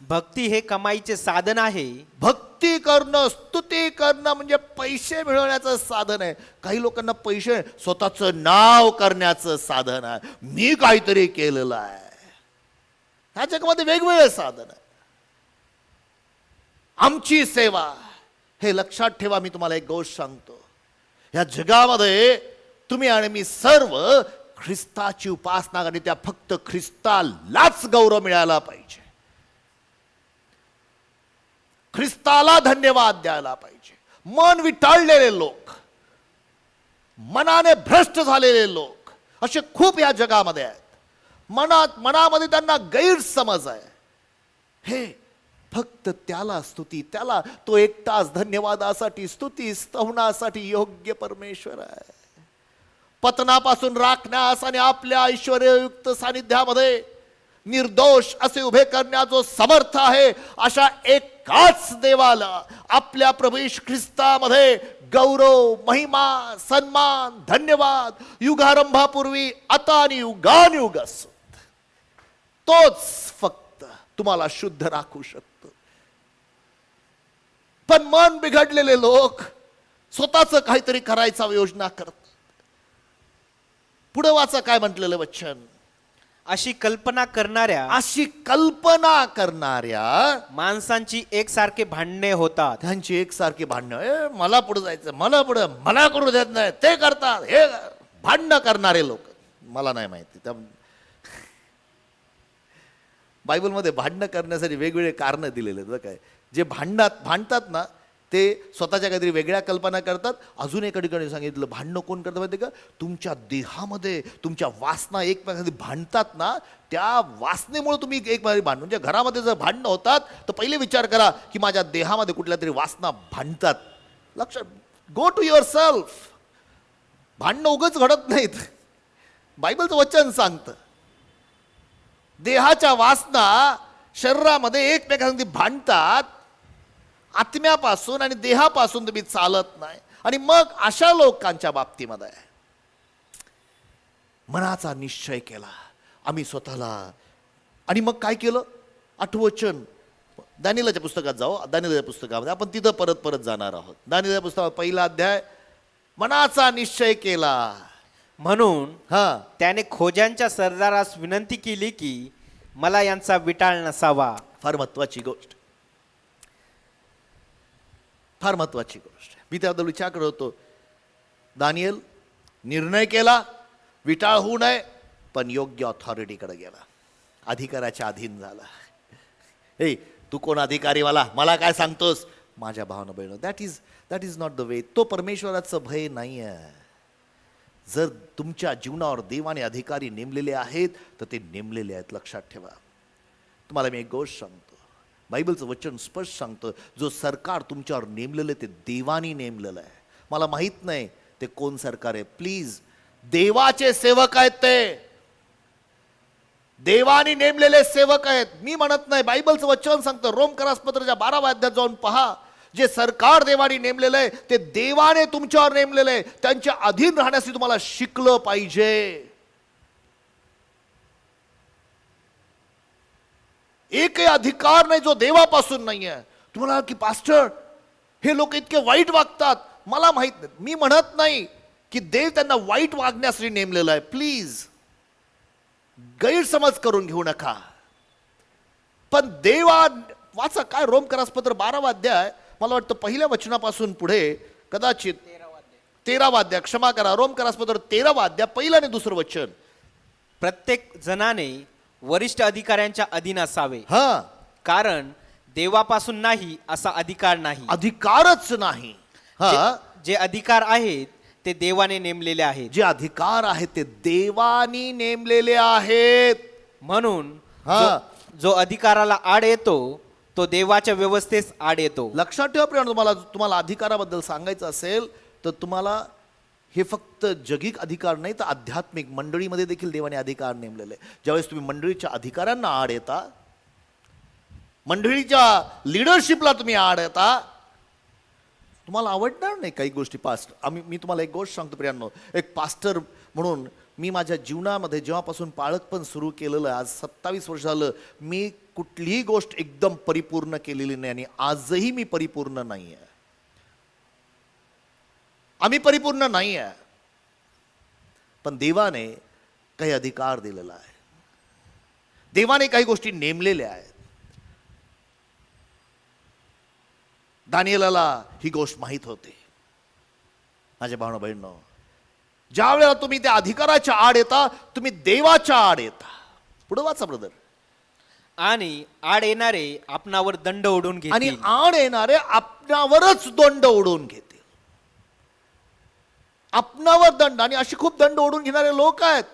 भक्ती हे कमाईचे साधन आहे. भक्ती करणं, स्तुती करणं म्हणजे पैसे मिळवण्याचं साधन आहे. काही लोकांना पैसे स्वतःचं नाव करण्याचं साधन आहे. मी काहीतरी केलेलं आहे. ह्या जगामध्ये वेगवेगळे साधन आहे. आमची सेवा, हे लक्षात ठेवा. मी तुम्हाला एक गोष्ट सांगतो. या जगामध्ये तुम्ही आणि मी सर्व ख्रिस्ताची उपासना करणे, त्या फक्त ख्रिस्तालाच गौरव मिळाला पाहिजे. ख्रिस्ताला धन्यवाद द्यायला पाहिजे. मन विटाळलेले लोक, मनाने भ्रष्ट झालेले लोक असे खूप या जगामध्ये आहेत. मनामध्ये त्यांना गैरसमज आहे. हे फक्त त्याला स्तुती, त्याला तो एकटाच धन्यवादासाठी, स्तुती स्तवनासाठी योग्य परमेश्वर आहे. पतनापासून राखण्यास आणि आपल्या ऐश्वर्ययुक्त सानिध्यामध्ये निर्दोष असे उभे करण्यास जो समर्थ आहे, अशा एकाच देवाला, आपल्या प्रभू येशू ख्रिस्तामध्ये गौरव, महिमा, सन्मान, धन्यवाद युगारंभापूर्वी, आता आणि युगानुयुग असो. तोच फक्त तुम्हाला शुद्ध राखू शकतो. पण मन बिघडलेले लोक स्वतःच काहीतरी करायचा योजना करतात. पुढे वाचा काय म्हटलेलं वचन. अशी कल्पना करणाऱ्या माणसांची एकसारखे भांडणे होतात. त्यांची एकसारखी भांडणं, मला पुढे जायचं, मला पुढे, मला करू देत नाही, ते करतात. हे भांडणं करणारे लोक, मला नाही माहिती. त्या बायबलमध्ये भांडणं करण्यासाठी वेगवेगळे कारण दिलेले आहेत. काय जे भांडतात ना ते स्वतःच्या काहीतरी वेगळ्या कल्पना करतात. अजून एका ठिकाणी सांगितलं भांडणं कोण करतं माहिती का, तुमच्या देहामध्ये तुमच्या वासना एकमेकांमध्ये भांडतात ना, त्या वासनेमुळे तुम्ही एकमेकांमध्ये भांडण, म्हणजे घरामध्ये जर भांडणं होतात तर पहिले विचार करा की माझ्या देहामध्ये कुठल्या तरी वासना भांडतात. लक्षात, गो टू युअर सेल्फ. भांडणं उगच घडत नाहीत, बायबलचं वचन सांगतं देहाच्या वासना शरीरामध्ये एकमेकांमध्ये भांडतात. आत्म्यापासून आणि देहापासून तुम्ही चालत नाही. आणि मग अशा लोकांच्या बाबतीमध्ये मनाचा निश्चय केला आम्ही स्वतःला, आणि मग काय केलं, 8 वचन दानिएलच्या पुस्तकात जाऊ. दानिएलच्या पुस्तकामध्ये आपण तिथं परत परत जाणार आहोत. दानिएलच्या पुस्तकात 1 अध्याय, मनाचा निश्चय केला. म्हणून हा, त्याने खोज्यांच्या सरदारास विनंती केली की मला यांचा विटाळ नसावा. फार महत्वाची गोष्ट, फार महत्वाची गोष्ट. मी त्याबद्दल विचार करत होतो. दानिएल निर्णय केला, विटाळ होऊ नये, पण योग्य ऑथॉरिटीकडे गेला, अधिकाराच्या अधीन झाला. हे तू कोण अधिकारीवाला, मला काय सांगतोस? माझ्या भावना बहिण, that is not the way. तो परमेश्वराचं भय नाही आहे. जर तुमच्या जीवनावर देवाने अधिकारी नेमलेले आहेत तर ते नेमलेले आहेत, लक्षात ठेवा. तुम्हाला मी एक गोष्ट सांगतो, बायबलचं वचन स्पष्ट सांगतं, जो सरकार तुमच्यावर नेमलेलं ते देवानी नेमलेलं आहे. मला माहित नाही ते कोण सरकार आहे. प्लीज, देवाचे सेवक आहेत, ते देवानी नेमलेले सेवक आहेत. मी म्हणत नाही, बायबलचं वचन सांगतं. रोमकरास पत्राच्या 12व्या अध्यायात जाऊन पहा, जे सरकार देवानी नेमलेलं आहे ते देवाने तुमच्यावर नेमलेलं आहे. त्यांच्या अधीन राहण्यासाठी तुम्हाला शिकलं पाहिजे. एकही अधिकार नाही जो देवापासून नाही आहे. तुम्हाला की पास्टर हे लोक इतके वाईट वागतात, मला माहित नाही. मी म्हणत नाही की देव त्यांना वाईट वागण्यासाठी नेमलेलं आहे. प्लीज गैरसमज करून घेऊ नका. पण देवा वाचा काय, रोमकरास पत्र 12वा अध्याय, मला वाटतं 1ल्या वचनापासून पुढे, कदाचित 13वा अध्याय, क्षमा करा, रोमकरास पत्र 13वा अध्याय 1 आणि 2 वचन. प्रत्येक जणाने वरिष्ठ अधिकाऱ्यांच्या अधीन असावे, हा, कारण देवापासून नाही असा अधिकार नाही. अधिकारच नाही. हा, जे अधिकार आहेत ते देवाने नेमलेले आहेत. जे अधिकार आहेत ते देवानी नेमलेले आहेत. म्हणून हा. जो अधिकाराला आड येतो तो देवाच्या व्यवस्थेस आड येतो. लक्षात ठेवा प्रिय, तुम्हाला अधिकाराबद्दल सांगायचं असेल तर तुम्हाला हे फक्त जगिक अधिकार नाही तर आध्यात्मिक मंडळीमध्ये देखील देवाने अधिकार नेमलेले. ज्यावेळेस तुम्ही मंडळीच्या अधिकारांना आड येता, मंडळीच्या लिडरशिपला तुम्ही आड येता, तुम्हाला आवडणार नाही काही गोष्टी. पास्टर, मी तुम्हाला एक गोष्ट सांगतो प्रियांनो, एक पास्टर म्हणून मी माझ्या जीवनामध्ये जेव्हापासून पाळकपण सुरू केलेलं, आज 27 वर्ष झालं, मी कुठलीही गोष्ट एकदम परिपूर्ण केलेली नाही आणि आजही मी परिपूर्ण नाही आहे. आम्ही परिपूर्ण नाही आहे, पण देवाने काही अधिकार दिलेला आहे. देवाने काही गोष्टी नेमलेल्या आहेत. दानिएलाला ही गोष्ट माहीत होते. माझ्या भावना बहिणींनो, ज्या वेळेला तुम्ही त्या अधिकाराच्या आड येता, तुम्ही देवाच्या आड येता. पुढे वाचा ब्रदर. आणि आड येणारे आपणावर दंड ओढून आणि घेतील. आड येणारे आपणावरच दंड ओढून घेतील. आपणावर दंड, आणि अशी खूप दंड ओढून घेणारे लोक आहेत.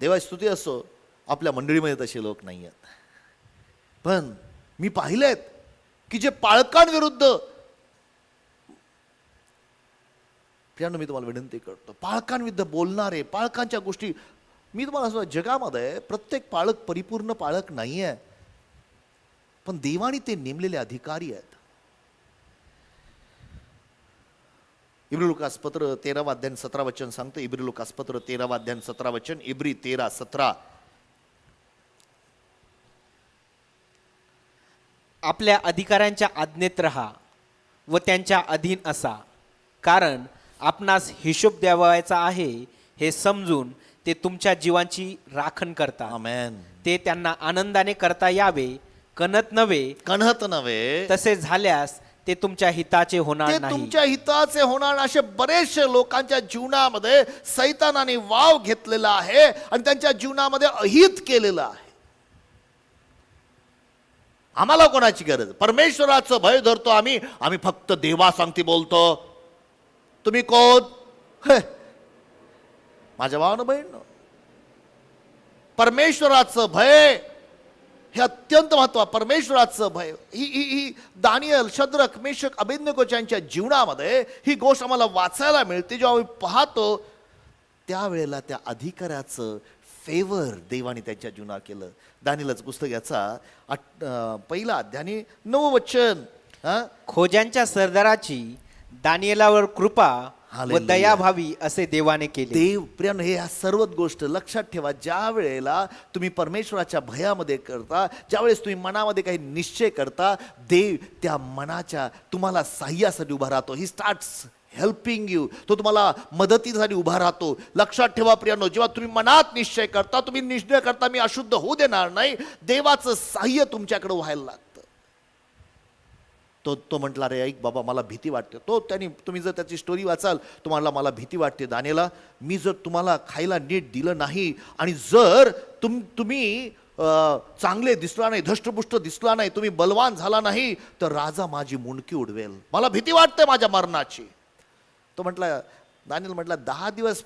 देवाची स्तुती असो, आपल्या मंडळीमध्ये तसे लोक नाही आहेत. पण मी पाहिलेत की जे पाळकांविरुद्ध, प्रियांनो मी तुम्हाला विनंती करतो, पाळकांविरुद्ध बोलणारे, पाळकांच्या गोष्टी, मी तुम्हाला असं, जगामध्ये प्रत्येक पाळक परिपूर्ण पाळक नाही आहे, पण देवाने ते नेमलेले अधिकारी आहेत. इब्री लूकास पत्र 13वा अध्याय 17 वचन सांगतं. इब्री लूकास पत्र 13वा अध्याय 17 वचन. इब्री 13:17. आपल्या अधिकाऱ्यांच्या आज्ञेत राहा व त्यांच्या अधीन असा, कारण आपणास हिशोब द्यावायचा आहे हे समजून ते तुमच्या जीवांची राखण करतात. आमेन. ते त्यांना आनंदाने करता यावे, कणत नव्हे. तसे झाल्यास ते तुमच्या हिताचे होणार ते नाही. तुमच्या हिताचे होणार. असे बरेचसे लोकांच्या जीवनामध्ये सैतानाने वाव घेतलेला आहे आणि त्यांच्या जीवनामध्ये अहित केलेलं आहे. आम्हाला कोणाची गरज? परमेश्वराचं भय धरतो आम्ही. आम्ही फक्त देवा सांगती बोलतो. तुम्ही कोण? माझ्या भावानं बहीण, परमेश्वराचं भय हे अत्यंत महत्व. परमेश्वराचं भय ही दानियल, शद्रक, मेशक, अबेदनेगो यांच्या जीवनामध्ये ही गोष्ट आम्हाला वाचायला मिळते. जेव्हा आम्ही पाहतो त्यावेळेला त्या अधिकाऱ्याचं फेवर देवाने त्यांच्या जीवनात केलं. दानियलचं पुस्तक याचा पहिला अध्याय 9 वचन. खोज्यांच्या सरदाराची दानियेलावर कृपा व हालेलुया. दया व्हावी असे देवाने केले. देव प्रियानो, हे ह्या सर्व गोष्ट लक्षात ठेवा. ज्या वेळेला तुम्ही परमेश्वराच्या भयामध्ये करता, ज्यावेळेस तुम्ही मनामध्ये काही निश्चय करता, देव त्या मनाच्या तुम्हाला साह्यासाठी उभा राहतो. He starts helping you. तो तुम्हाला मदतीसाठी उभा राहतो. लक्षात ठेवा प्रियानो, जेव्हा तुम्ही मनात निश्चय करता, तुम्ही निश्चय करता मी अशुद्ध होऊ देणार नाही, देवाचं साह्य तुमच्याकडे व्हायला लागतं. तो म्हटला, रे ऐक बाबा, मला भीती वाटते. तुम्ही जर त्याची स्टोरी वाचाल, तुम्हाला मला भीती वाटते दानियेला. मी जर तुम्हाला खायला नीट दिलं नाही आणि जर तुम्ही चांगले दिसला नाही, धष्टपुष्ट दिसला नाही, तुम्ही बलवान झाला नाही, तर राजा माझी मुंडकी उडवेल. मला भीती वाटते माझ्या मरणाची. तो म्हटला, दानियल म्हटला, 10 दिवस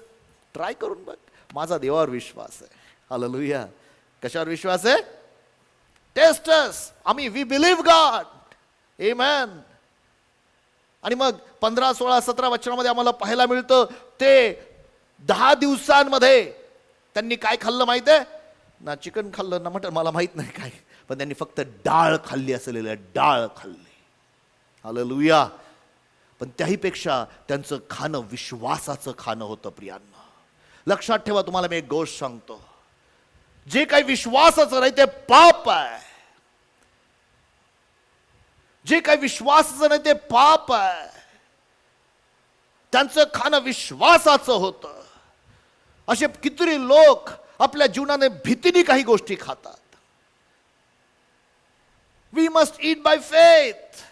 ट्राय करून बघ. माझा देवावर विश्वास आहे. हालेलुया. कशावर विश्वास आहे? Test us. We believe God. Amen. आणि मग 15, 16, 17 वचनामध्ये आम्हाला पाहायला मिळतं ते 10 दिवसांमध्ये त्यांनी काय खाल्लं माहिती आहे? ना चिकन खाल्लं ना मटन, मला माहित नाही काय, पण त्यांनी फक्त डाळ खाल्ली. असलेल्या डाळ खाल्ली. हालेलुया. पण त्याहीपेक्षा त्यांचं खाणं विश्वासाचं खाणं होतं. प्रियांनो, लक्षात ठेवा, तुम्हाला मी एक गोष्ट सांगतो, जे काही विश्वासाचं नाही ते पाप आहे. जे काही विश्वासाचं नाही ते पाप आहे. त्यांचं खाणं विश्वासाचं होतं. असे कितीतरी लोक आपल्या जीवनाने भीतीने काही गोष्टी खातात. We must eat by faith.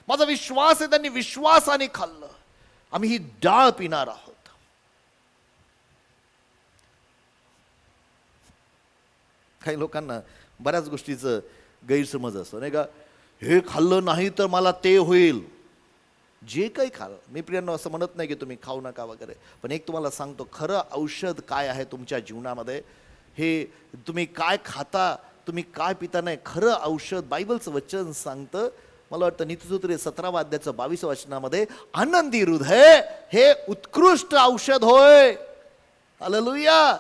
माझा विश्वास आहे, त्यांनी विश्वासाने खाल्लं. आम्ही ही डाळ पिणार आहोत. काही लोकांना बऱ्याच गोष्टीचं गैरसमज असतो नाही का? हे खाल्लं नाही तर मला ते होईल. जे काही खाल, मी प्रियांनो असं म्हणत नाही की तुम्ही खाऊ नका वगैरे, पण एक तुम्हाला सांगतो, खरं औषध काय आहे तुमच्या जीवनामध्ये, हे तुम्ही काय खाता, तुम्ही काय पिता नाही. खरं औषध बायबलचं वचन सांगतं. मला वाटतं नीतिसूत्र 17 अध्यायाचं 22 वचनामध्ये, आनंदी हृदय हे उत्कृष्ट औषध होय. हालेलुया.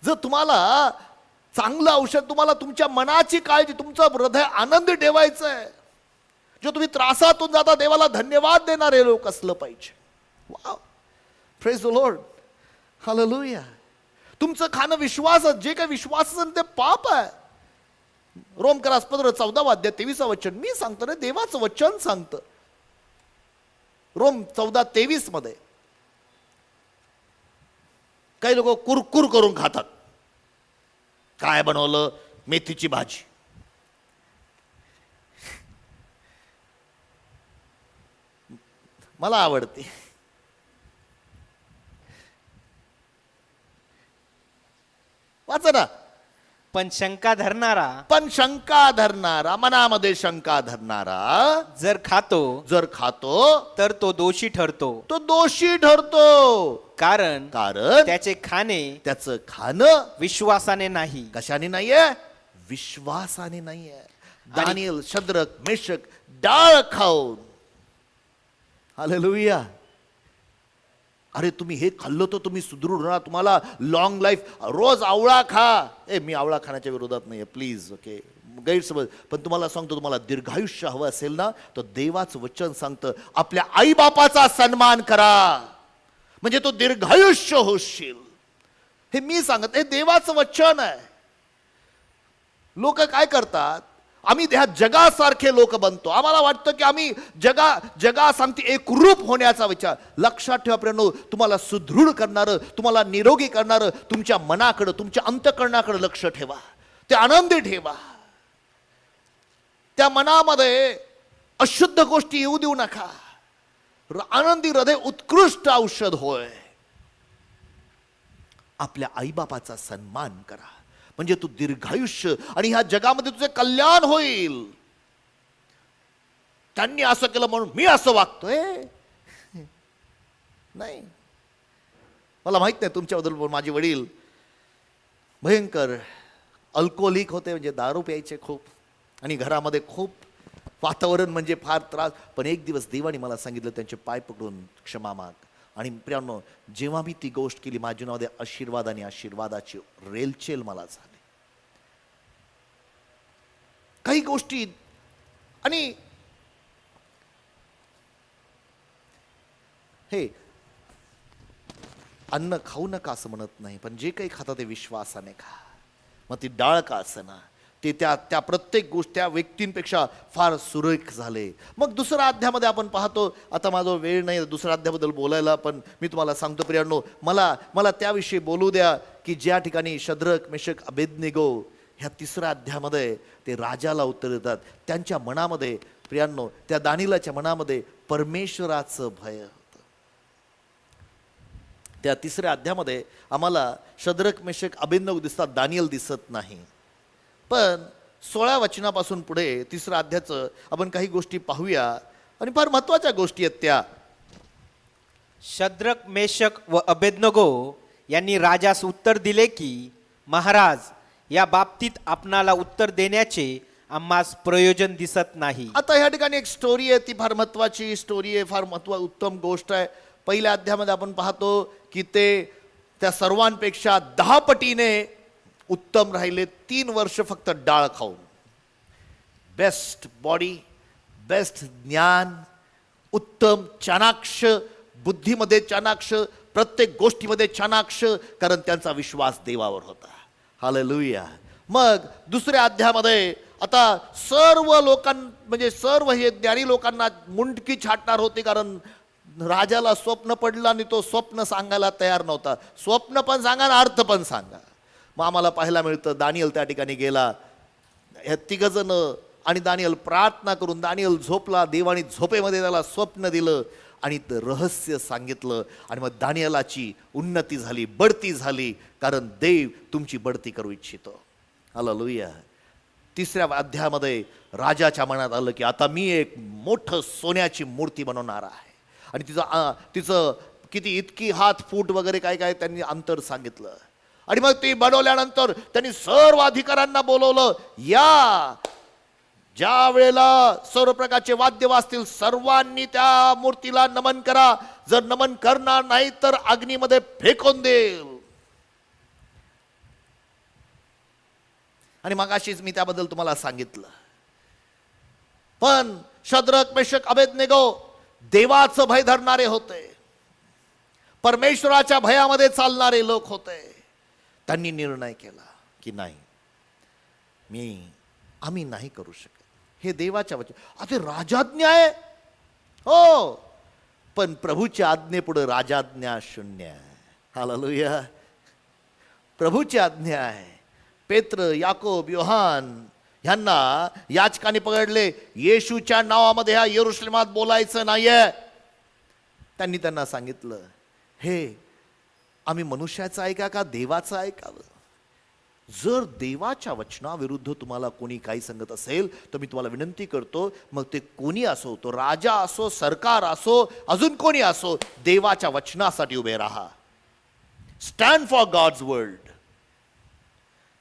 जर तुम्हाला चांगलं औषध, तुम्हाला तुमच्या मनाची काळजी, तुमचं हृदय आनंदी ठेवायचं आहे, जो तुम्ही त्रासातून जाता देवाला धन्यवाद देणारे लोक असलं पाहिजे. Wow, praise the Lord. Hallelujah. तुमचं खाणं विश्वास, जे काही विश्वास ते पाप आहे. रोमकरास पत्र 14 अध्याय 23 वचन मी सांगतो रे, देवाचं वचन सांगतं. रोम 14:23 मध्ये काही लोक कुरकुर करून खातात. काय बनवलं? मेथीची भाजी. मला आवडते. वाचा ना. पण शंका धरणारा, मनामध्ये शंका धरणारा जर खातो तर तो दोषी ठरतो. कारण त्याचं खाणं विश्वासाने नाही. कशाने नाहीये? विश्वासाने नाहीये. दानियल, शद्रक, मेशक डाळ खाऊन, हालेलुया. अरे तुम्ही हे खाल्लं तर तुम्ही सुदृढ राहा, तुम्हाला लॉंग लाईफ. रोज आवळा खा. मी आवळा खाण्याच्या विरोधात नाहीये, प्लीज, ओके, गैरसमज. पण तुम्हाला सांगतो, तुम्हाला दीर्घायुष्य हवं असेल ना, तर देवाचं वचन सांगतं आपल्या आई बापाचा सन्मान करा, म्हणजे तो दीर्घायुष्य होशील. हे मी सांगत, हे देवाचं वचन आहे. लोक काय करतात, आम्ही ह्या जगासारखे लोक बनतो. आम्हाला वाटतं की आम्ही जगासारखी एकरूप होण्याचा विचार. लक्षात ठेवा प्रियांनो, तुम्हाला सुदृढ करणारं, तुम्हाला निरोगी करणारं तुमच्या मनाकडे, तुमच्या अंतःकरणाकडे लक्ष ठेवा. ते आनंदी ठेवा. त्या मनामध्ये अशुद्ध गोष्टी येऊ देऊ नका. आनंदी हृदय उत्कृष्ट औषध होय. आपल्या आईबापाचा सन्मान करा. म्हणजे तू दीर्घायुष्य आणि ह्या जगामध्ये तुझे कल्याण होईल. त्यांनी असं केलं म्हणून मी असं वागतोय नाही. मला माहित नाही तुमच्याबद्दल, पण माझे वडील भयंकर अल्कोहोलिक होते, म्हणजे दारू प्यायचे खूप, आणि घरामध्ये खूप वातावरण म्हणजे फार त्रास. पण एक दिवस देवाने मला सांगितलं त्यांचे पाय पकडून क्षमा माग. आणि प्रियांनो, जेव्हा मी ती गोष्ट केली माझ्या जीवनामध्ये आशीर्वाद आणि आशीर्वादाची रेलचेल मला झाली. काही गोष्टी, आणि हे अन्न खाऊ नका असं म्हणत नाही, पण जे काही खाता ते विश्वासाने खा. मग ती डाळ का असना, ते त्या प्रत्येक गोष्ट त्या व्यक्तींपेक्षा फार सुरेख झाले. मग दुसऱ्या अध्यायामध्ये आपण पाहतो, आता माझा वेळ नाही दुसऱ्या अध्यायाबद्दल बोलायला, पण मी तुम्हाला सांगतो प्रियांनो, मला त्याविषयी बोलू द्या की ज्या ठिकाणी शद्रक मेशक अबेदनेगो ह्या तिसऱ्या अध्यायामध्ये ते राजाला उत्तर देतात. त्यांच्या मनामध्ये प्रियांनो, त्या दानिएलाच्या मनामध्ये परमेश्वराचं भय होतं. त्या तिसऱ्या अध्यायामध्ये आम्हाला शद्रक मेशक अबेदनेगो दिसतात, दानिएल दिसत नाही. पण 16 वचनापासून पुढे तिसऱ्या अध्यायाचं आपण काही गोष्टी पाहूया, आणि फार महत्वाच्या गोष्टी आहेत त्या. शद्रक मेशक व अबेदनगो यांनी राजास उत्तर दिले की, महाराज, या बाबतीत आपणाला उत्तर देण्याचे आम्हास प्रयोजन दिसत नाही. आता ह्या ठिकाणी एक स्टोरी आहे, ती फार महत्वाची स्टोरी आहे, फार उत्तम गोष्ट आहे. पहिल्या अध्यायामध्ये आपण पाहतो की ते त्या सर्वांपेक्षा 10 पटीने उत्तम राहिले. 3 वर्ष फक्त डाळ खाऊन. बेस्ट बॉडी, बेस्ट ज्ञान, उत्तम चाणाक्ष, बुद्धीमध्ये चाणाक्ष, प्रत्येक गोष्टीमध्ये चाणाक्ष, कारण त्यांचा विश्वास देवावर होता. हालेलुया. मग दुसऱ्या अध्यायामध्ये आता सर्व म्हणजे सर्व हे ज्ञानी लोकांना मुंडकी छाटणार होते, कारण राजाला स्वप्न पडलं आणि तो स्वप्न सांगायला तयार नव्हता. स्वप्न पण सांगा आणि अर्थ पण सांगा. मग आम्हाला पाहायला मिळतं दानिएल त्या ठिकाणी गेला, ह्या 3 जण, आणि दानिएल प्रार्थना करून दानिएल झोपला. देवाने झोपेमध्ये त्याला स्वप्न दिलं आणि ते रहस्य सांगितलं, आणि मग दानिएलाची उन्नती झाली, बढती झाली, कारण देव तुमची बढती करू इच्छितो. हालेलुया. तिसऱ्या अध्यायामध्ये राजाच्या मनात आलं की आता मी एक मोठं सोन्याची मूर्ती बनवणार आहे, आणि तिचं किती इतकी हात फूट वगैरे काय काय त्यांनी अंतर सांगितलं. आणि मग ती बनवल्यानंतर त्यांनी सर्व अधिकाऱ्यांना बोलवलं, या ज्या वेळेला सर्व प्रकारचे वाद्य वाजतील सर्वांनी त्या मूर्तीला नमन करा, जर नमन करणार नाही तर अग्नीमध्ये फेकून देईल. आणि मगाशीच मी त्याबद्दल तुम्हाला सांगितलं. पण शद्रक मेशक अबेदनेगो देवाचं भय धरणारे होते, परमेश्वराच्या भयामध्ये चालणारे लोक होते. त्यांनी निर्णय केला की नाही, आम्ही नाही करू शकत, हे देवाच्या वचन. आता राजाज्ञा आहे हो, पण प्रभूच्या आज्ञेपुढे राजाज्ञा शून्य आहे. हालेलुया. प्रभूची आज्ञा आहे. पेत्र, याकोब, योहान ह्यांना याचकाने पकडले, येशूच्या नावामध्ये ह्या यरुशलेमात बोलायचं नाहीये. त्यांनी त्यांना सांगितलं, हे आम्ही मनुष्याचं ऐका का देवाचं ऐकावं? जर देवाच्या वचनाविरुद्ध तुम्हाला कोणी काही सांगत असेल तर मी तुम्हाला विनंती करतो, मग ते कोणी असो, तो राजा असो, सरकार असो, अजून कोणी असो, देवाच्या वचनासाठी उभे राहा. Stand for God's word.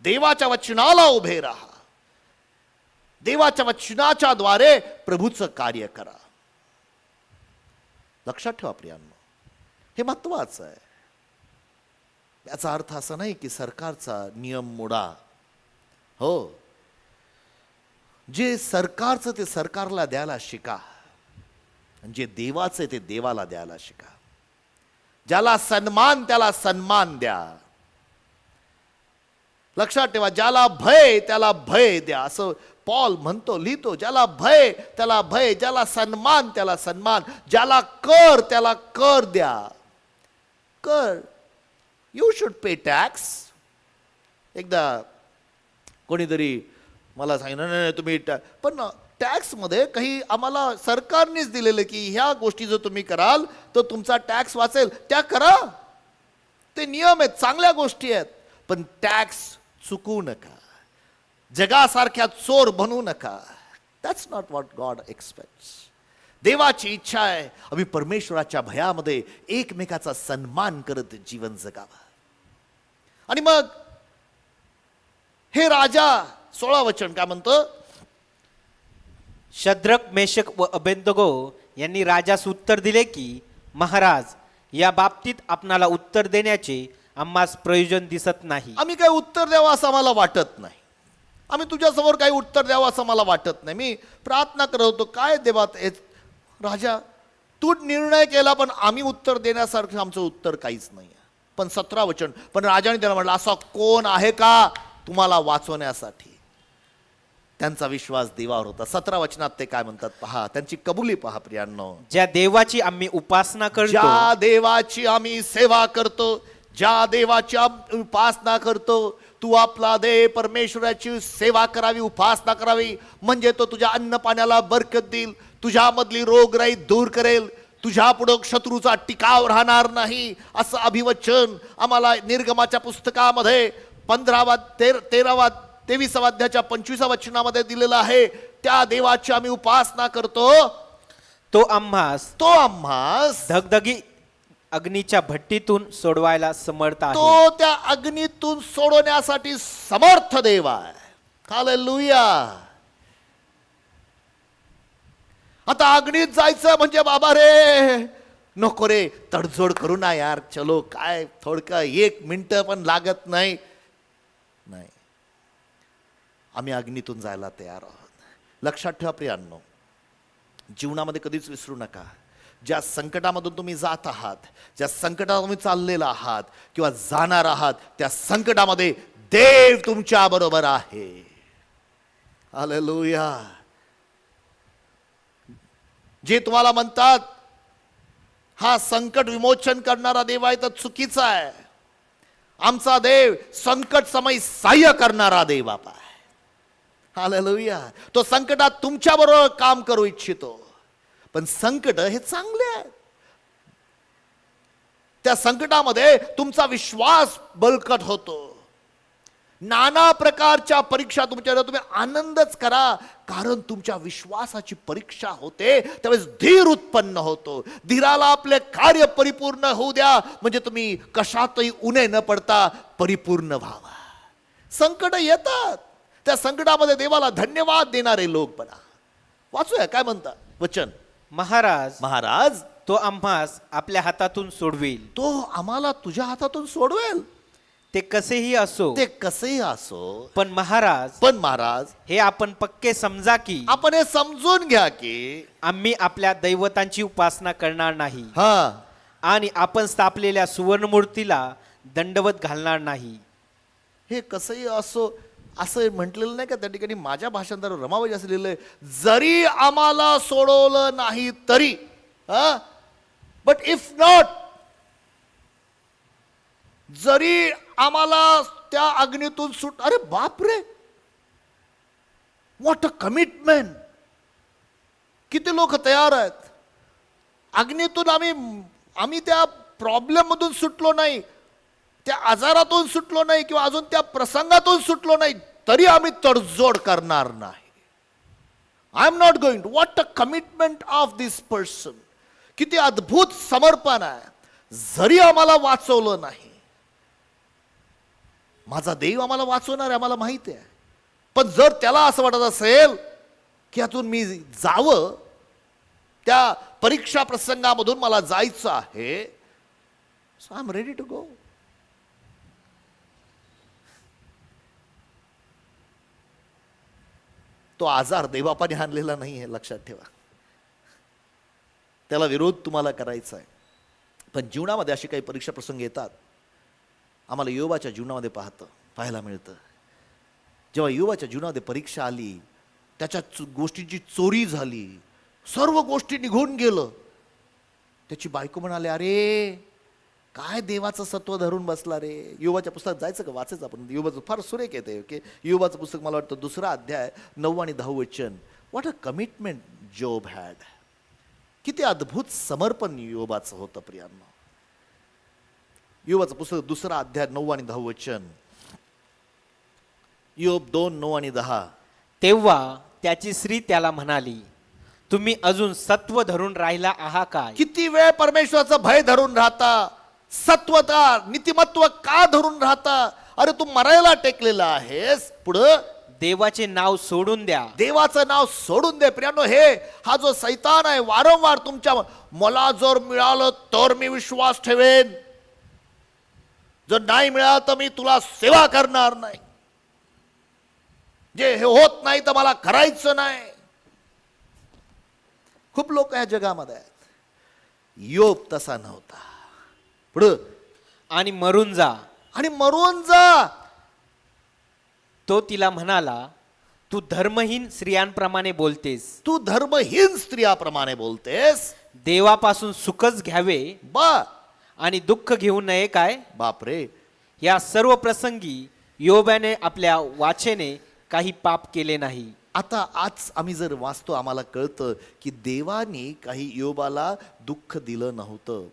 देवाच्या वचनाला उभे राहा. देवाच्या वचनाच्या द्वारे प्रभूचं कार्य करा. लक्षात ठेवा प्रियांनो, हे महत्वाचं आहे. याचा अर्थ असा नाही की सरकारचा नियम मोडा. हो, जे सरकारचं ते सरकारला द्यायला शिका, जे देवाचं ते देवाला द्यायला शिका. ज्याला सन्मान त्याला सन्मान द्या. लक्षात ठेवा, ज्याला भय त्याला भय द्या, असं पॉल म्हणतो, लिहितो. ज्याला भय त्याला भय, ज्याला सन्मान त्याला सन्मान, ज्याला कर त्याला कर द्या. कर, यू शुड पे टॅक्स. एकदा कोणीतरी मला सांगितलं, नाही तुम्ही पण टॅक्समध्ये काही आम्हाला सरकारनेच दिलेलं की ह्या गोष्टी जर तुम्ही कराल तर तुमचा टॅक्स वाचेल, त्या करा. ते नियम आहेत, चांगल्या गोष्टी आहेत. पण टॅक्स चुकू नका, जगासारख्या चोर बनू नका. That's not what God aspects. देवाची इच्छा आहे आम्ही परमेश्वराच्या भयामध्ये एकमेकाचा सन्मान करत जीवन जगावं. आणि मग हे राजा 16 वचन काय म्हणतं? शद्रक, मेशक व अबेदगो यांनी राजास उत्तर दिले की, महाराज, या बाबतीत आपणाला उत्तर देण्याचे आम्हास प्रयोजन दिसत नाही. आम्ही काही उत्तर द्यावं असं आम्हाला वाटत नाही. आम्ही तुझ्यासमोर काही उत्तर द्यावं असं मला वाटत नाही. मी प्रार्थना करत होतो, काय देवात राजा तू निर्णय केला, पण आम्ही उत्तर देण्यासारखं आमचं उत्तर काहीच नाही. पण 17 वचन, पण राजाने त्याला म्हटलं, असा कोण आहे का तुम्हाला वाचवण्यासाठी? त्यांचा विश्वास देवावर होता. 17 वचनात ते काय म्हणतात पहा, त्यांची कबुली पहा प्रियांनो. ज्या देवाची आम्ही उपासना करतो, ज्या देवाची आम्ही सेवा करतो, ज्या देवाची आम्ही उपासना करतो, तू आपला देव परमेश्वराची सेवा करावी, उपासना करावी, म्हणजे तो तुझ्या अन्न पाण्याला बरकत देईल, तुझ्यामधली रोगराई दूर करेल, तुझ्या पुढं शत्रूचा टिकाव राहणार नाही. असं अभिवचन आम्हाला निर्गमाच्या पुस्तकामध्ये 23 अध्यायाच्या 25 वचनामध्ये दिलेलं आहे. त्या देवाची आम्ही उपासना करतो, तो आम्हास धगधगी अग्नीच्या भट्टीतून सोडवायला समर्थ आहे. तो त्या अग्नीतून सोडवण्यासाठी समर्थ देव आहे. हालेलुया. आता अग्नीत जायचं म्हणजे बाबा रे नको रे, तडजोड करू ना यार, चलो काय थोडकं 1 मिनिट पण लागत नाही. नाही, आम्ही अग्नीतून जायला तयार आहोत. लक्षात ठेवा प्रियांनो, जीवनामध्ये कधीच विसरू नका, ज्या संकटामधून तुम्ही जात आहात, ज्या संकटात तुम्ही चाललेला आहात किंवा जाणार आहात, त्या संकटामध्ये देव तुमच्या बरोबर आहे. हालेलुया. जे तुम्हाला म्हणतात हा संकट विमोचन करणारा देव आहे, तर चुकीचा आहे. आमचा देव संकट समय सहाय्य करणारा देव आहे. हालेलुया. तो संकटात तुमच्या बरोबर काम करू इच्छितो. पण संकट हे चांगले आहे. त्या संकटामध्ये तुमचा विश्वास बळकट होतो. नाना प्रकारच्या परीक्षा तुमच्या, तुम्ही आनंदच करा, कारण तुमच्या विश्वासाची परीक्षा होते, त्यावेळेस धीर उत्पन्न होतो. धीराला आपले कार्य परिपूर्ण होऊ द्या, म्हणजे तुम्ही कशातही उणे न पडता परिपूर्ण व्हावा. संकट येतात, त्या संकटामध्ये देवाला धन्यवाद देणारे लोक बना. वाचूया काय म्हणतात वचन. महाराज, तो आम्हास आपल्या हातातून सोडवेल. तो आम्हाला तुझ्या हातातून सोडवेल. ते कसेही असो, पण महाराज, हे आपण पक्के समजा की, आपण हे समजून घ्या की आम्ही आपल्या दैवतांची उपासना करणार नाही, हा, आणि आपण स्थापलेल्या सुवर्णमूर्तीला दंडवत घालणार नाही. हे कसंही असो असं म्हटलेलं नाही का त्या ठिकाणी. माझ्या भाषांतर रमाबाई असं लिहिलंय, जरी आम्हाला सोडवलं नाही तरी, बट इफ नॉट, जरी आम्हाला त्या अग्नीतून सुट. अरे बाप रे, व्हॉट अ कमिटमेंट. किती लोक तयार आहेत. अग्नीतून आम्ही त्या प्रॉब्लेम मधून सुटलो नाही, त्या आजारातून सुटलो नाही, किंवा अजून त्या प्रसंगातून सुटलो नाही, तरी आम्ही तडजोड करणार नाही. I am not going to. What a commitment of this person. किती अद्भुत समर्पण आहे. जरी आम्हाला वाचवलं नाही, माझा देव आम्हाला वाचवणार आहे, आम्हाला माहिती आहे, पण जर त्याला असं वाटत असेल की यातून मी जावं, त्या परीक्षा प्रसंगामधून मला जायचं आहे, so I am ready to go. तो आजार देवबापाने आणलेला नाही आहे, लक्षात ठेवा. त्याला विरोध तुम्हाला करायचा आहे. पण जीवनामध्ये अशी काही परीक्षा प्रसंग येतात. आम्हाला योबाच्या जीवनामध्ये पाहायला मिळतं. जेव्हा योबाच्या जीवनामध्ये परीक्षा आली, त्याच्या गोष्टींची चोरी झाली, सर्व गोष्टी निघून गेलं. त्याची बायको म्हणाले, अरे काय देवाचं सत्व धरून बसला रे. योबाच्या पुस्तकात जायचं का, वाचायचं आपण. योबाचं फार सुरेख येते की योबाचं पुस्तक, मला वाटतं 2 अध्याय 9 आणि 10 वचन. What a commitment job had. किती अद्भुत समर्पण योबाचं होतं प्रियांनो. योबाचं पुस्तक 2 अध्याय 9 आणि 10 वचन. योब 2:9-10. तेव्हा त्याची स्त्री त्याला म्हणाली, तुम्ही अजून सत्व धरून राहिला आहात काय? किती वेळ परमेश्वराचं भय धरून राहता, सत्वता नीतिमत्व का धरून राहता? अरे तू मरायला टेकलेला आहेस. पुढं देवाचे नाव सोडून द्या. देवाचं नाव सोडून दे. प्रियानो, हा जो सैतान आहे वारंवार तुमच्या मला जर मिळालं तर मी विश्वास ठेवेन, जर नाही मिळालं तर मी तुला सेवा करणार नाही, जे हे होत नाही तर मला करायचं नाही. खूप लोक या जगामध्ये आहेत. योब तसा नव्हता. पुढं आणि मरून जा. आणि मरून जा. तो तिला म्हणाला, तू धर्महीन स्त्रियांप्रमाणे बोलतेस. तू धर्महीन स्त्रियाप्रमाणे बोलतेस. देवापासून सुखच घ्यावे बा आणि दुःख घेऊ नये काय? बापरे. या सर्व प्रसंगी योबाने आपल्या वाचेने काही पाप केले नाही. आता आज आम्ही जर वाचतो आम्हाला कळतं की देवाने काही योबाला दुःख दिलं नव्हतं.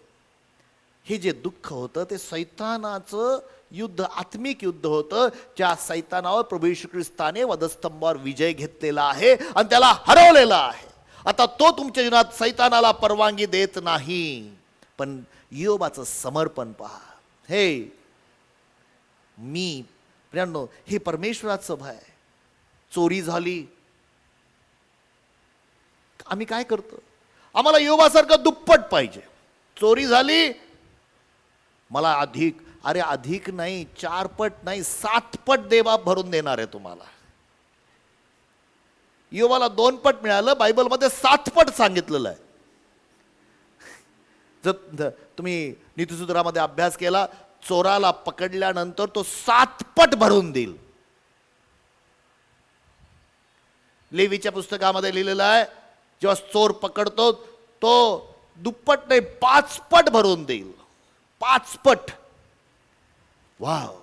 हे जे दुःख होतं ते सैतानाचं युद्ध, आत्मिक युद्ध होतं. ज्या सैतानावर प्रभू येशू ख्रिस्ताने वधस्तंभावर विजय घेतलेला आहे आणि त्याला हरवलेला आहे. आता तो तुमच्या जीवनात सैतानाला परवानगी देत नाही. पण योबाचं समर्पण पहा. प्रियांनो, हे परमेश्वराचं भय. चोरी झाली, आम्ही काय करतो? आम्हाला योबासारखं दुप्पट पाहिजे. चोरी झाली, मला अधिक. अरे अधिक नाही, 4 पट नाही, 7 पट देवबाप भरून देणार आहे तुम्हाला. योबाला 2 पट मिळालं, बायबलमध्ये 7 पट सांगितलेलं आहे. जर तुम्ही नीतिसूत्रामध्ये अभ्यास केला, चोराला पकडल्यानंतर तो 7 पट भरून देईल. लेवीच्या पुस्तकामध्ये लिहिलेलं आहे, जेव्हा चोर पकडतो तो दुप्पट नाही 5 पट भरून देईल. 5 पट. वाव.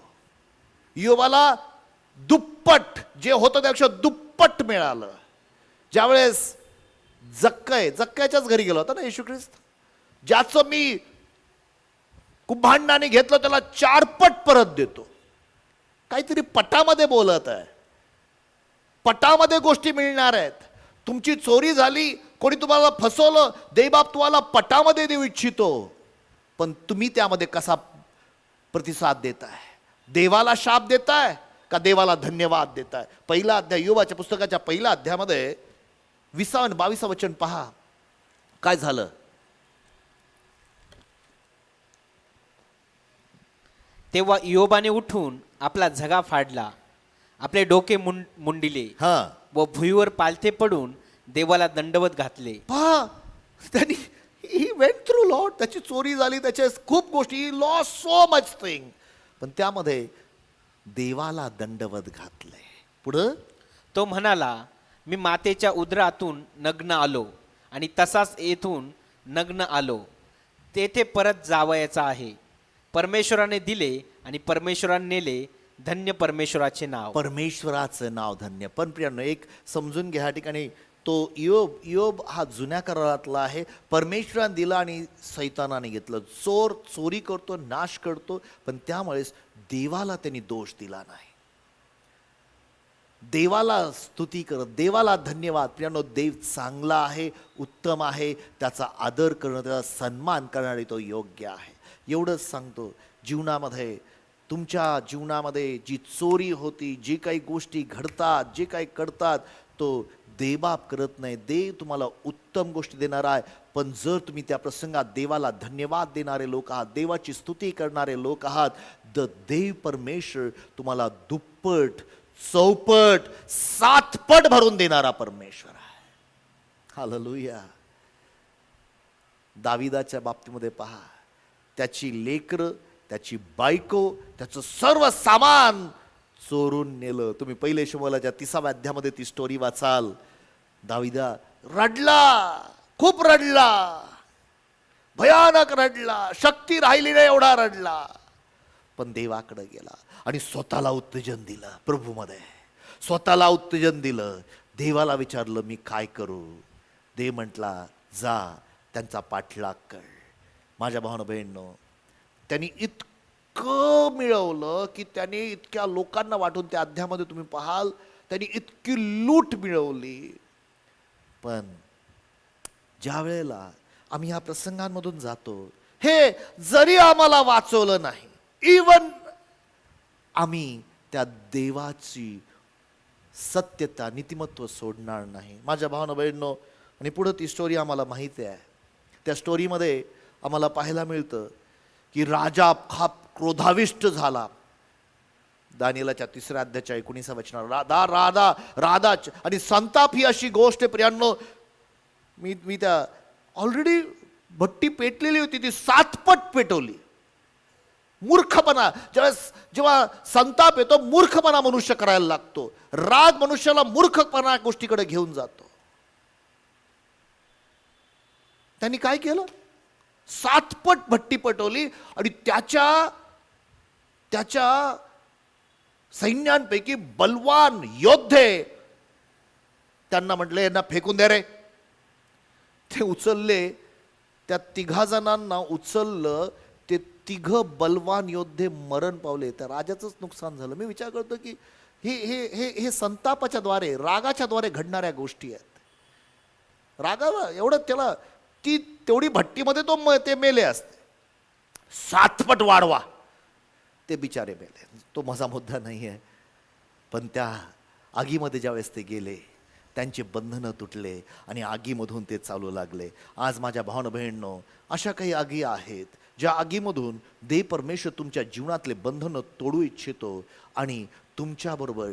योबाला दुप्पट जे होतं त्यापेक्षा दुप्पट मिळालं. ज्यावेळेस जक्कयाच्याच घरी गेला होता ना येशू ख्रिस्त, ज्याचं मी कुंभांडाने घेतलं त्याला 4 पट परत देतो. काहीतरी पटामध्ये बोलत आहे. पटामध्ये गोष्टी मिळणार आहेत. तुमची चोरी झाली, कोणी तुम्हाला फसवलं, देवबाप तुम्हाला पटामध्ये देऊ इच्छितो. पण तुम्ही त्यामध्ये कसा प्रतिसाद देताय? देवाला शाप देताय का देवाला धन्यवाद देताय? पहिला अध्याय, योबाच्या पुस्तकाच्या पहिल्या अध्यायामध्ये 20 आणि 22 वचन पहा. काय झालं? तेव्हा योबाने उठून आपला झगा फाडला, आपले डोके मुंडिले व भुईवर पालथे पडून देवाला दंडवत घातले. पहा, त्यांनी ही वेंट थ्रू लॉट. त्याची चोरी झाली, त्याच्या खूप गोष्टी, लॉस सो मच थिंग, पण त्यामध्ये देवाला दंडवत घातले. पुढं तो म्हणाला, मी मातेच्या उदरातून नग्न आलो आणि तसाच येथून नग्न आलो. तेथे परत जावयाचा आहे. परमेश्वराने दिले आणि परमेश्वराने नेले, धन्य परमेश्वराचे नाव. परमेश्वराचं नाव धन्य. पण प्रियांनो, एक समजून घ्या ठिकाणी, तो योब हा जुन्या करारातला आहे. परमेश्वराने दिला आणि सैतानाने घेतलं. चोर चोरी करतो, नाश करतो, पण त्यामुळेच देवाला त्यांनी दोष दिला नाही. देवाला स्तुती करत, देवाला धन्यवाद. प्रियांनो, देव चांगला आहे, उत्तम आहे, त्याचा आदर करणं, त्याचा सन्मान करणारे तो योग्य आहे. एवढंच सांगतो. जीवनामध्ये, तुमच्या जीवनामध्ये जी चोरी होती, जी काही गोष्टी घडतात, जे काही करतात, तो देवबाप करत नाही. देव तुम्हाला उत्तम गोष्टी देणार आहे. पण जर तुम्ही त्या प्रसंगात देवाला धन्यवाद देणारे लोक आहात, देवाची स्तुती करणारे लोक आहात, द देव परमेश्वर तुम्हाला दुप्पट, चौपट, 7 पट भरून देणारा परमेश्वर आहे. हालेलुया. दाविदाच्या बाबतीमध्ये पहा, त्याची लेकरं, त्याची बायको, त्याचं सर्व सामान चोरून नेलं. तुम्ही पहिले शमूएलाच्या 30व्या अध्यायामध्ये ती स्टोरी वाचाल. दाविदा रडला, खूप रडला, भयानक रडला, शक्ती राहिली नाही एवढा रडला. पण देवाकडे गेला आणि स्वतःला उत्तेजन दिलं. प्रभूमध्ये स्वतःला उत्तेजन दिलं. देवाला विचारलं, मी काय करू? देव म्हटला, जा त्यांचा पाठलाग कर. माझ्या भावानं बहिणींनो, त्यांनी इतकं इतकं मिळवलं की त्याने इतक्या लोकांना वाटून त्या अध्यामध्ये तुम्ही पाहाल त्यांनी इतकी लूट मिळवली. पण ज्या वेळेला आम्ही ह्या प्रसंगांमधून जातो, हे जरी आम्हाला वाचवलं नाही, इवन आम्ही त्या देवाची सत्यता नीतिमत्व सोडणार नाही. माझ्या भावना बहिणींनो, आणि पुढं ती स्टोरी आम्हाला माहिती आहे. त्या स्टोरीमध्ये आम्हाला पाहायला मिळतं की राजा खाप क्रोधाविष्ट झाला. दानिएलाच्या 3 अध्यायाच्या 19 वचनावर राधा आणि संताप ही अशी गोष्ट आहे प्रियांनो, मी त्या ऑलरेडी भट्टी पेटलेली होती, ती 7 पट पेटवली. मूर्खपणा, जेव्हा संताप येतो मूर्खपणा मनुष्य करायला लागतो. राग मनुष्याला मूर्खपणा गोष्टीकडे घेऊन जातो. त्यांनी काय केलं? 7 पट भट्टी पेटवली आणि त्याच्या सैन्यांपैकी बलवान योद्धे त्यांना म्हटले, यांना फेकून दे रे. ते उचलले, त्या 3 जणांना उचललं. ते 3 बलवान योद्धे मरण पावले. त्या राजाचंच नुकसान झालं. मी विचार करतो की हे संतापाच्या द्वारे, रागाच्या द्वारे घडणाऱ्या गोष्टी आहेत. रागाला एवढं त्याला तेवढी भट्टीमध्ये ते मेले असते. 7 पट वाढवा, ते बिचारे मेले. तो माझा मुद्दा नाही आहे. पण त्या आगीमध्ये ज्यावेळेस ते गेले, त्यांचे बंधनं तुटले आणि आगीमधून ते चालू लागले. आज माझ्या भावना बहिणींनो, अशा काही आगी आहेत ज्या आगीमधून देव परमेश्वर तुमच्या जीवनातले बंधनं तोडू इच्छितो आणि तुमच्याबरोबर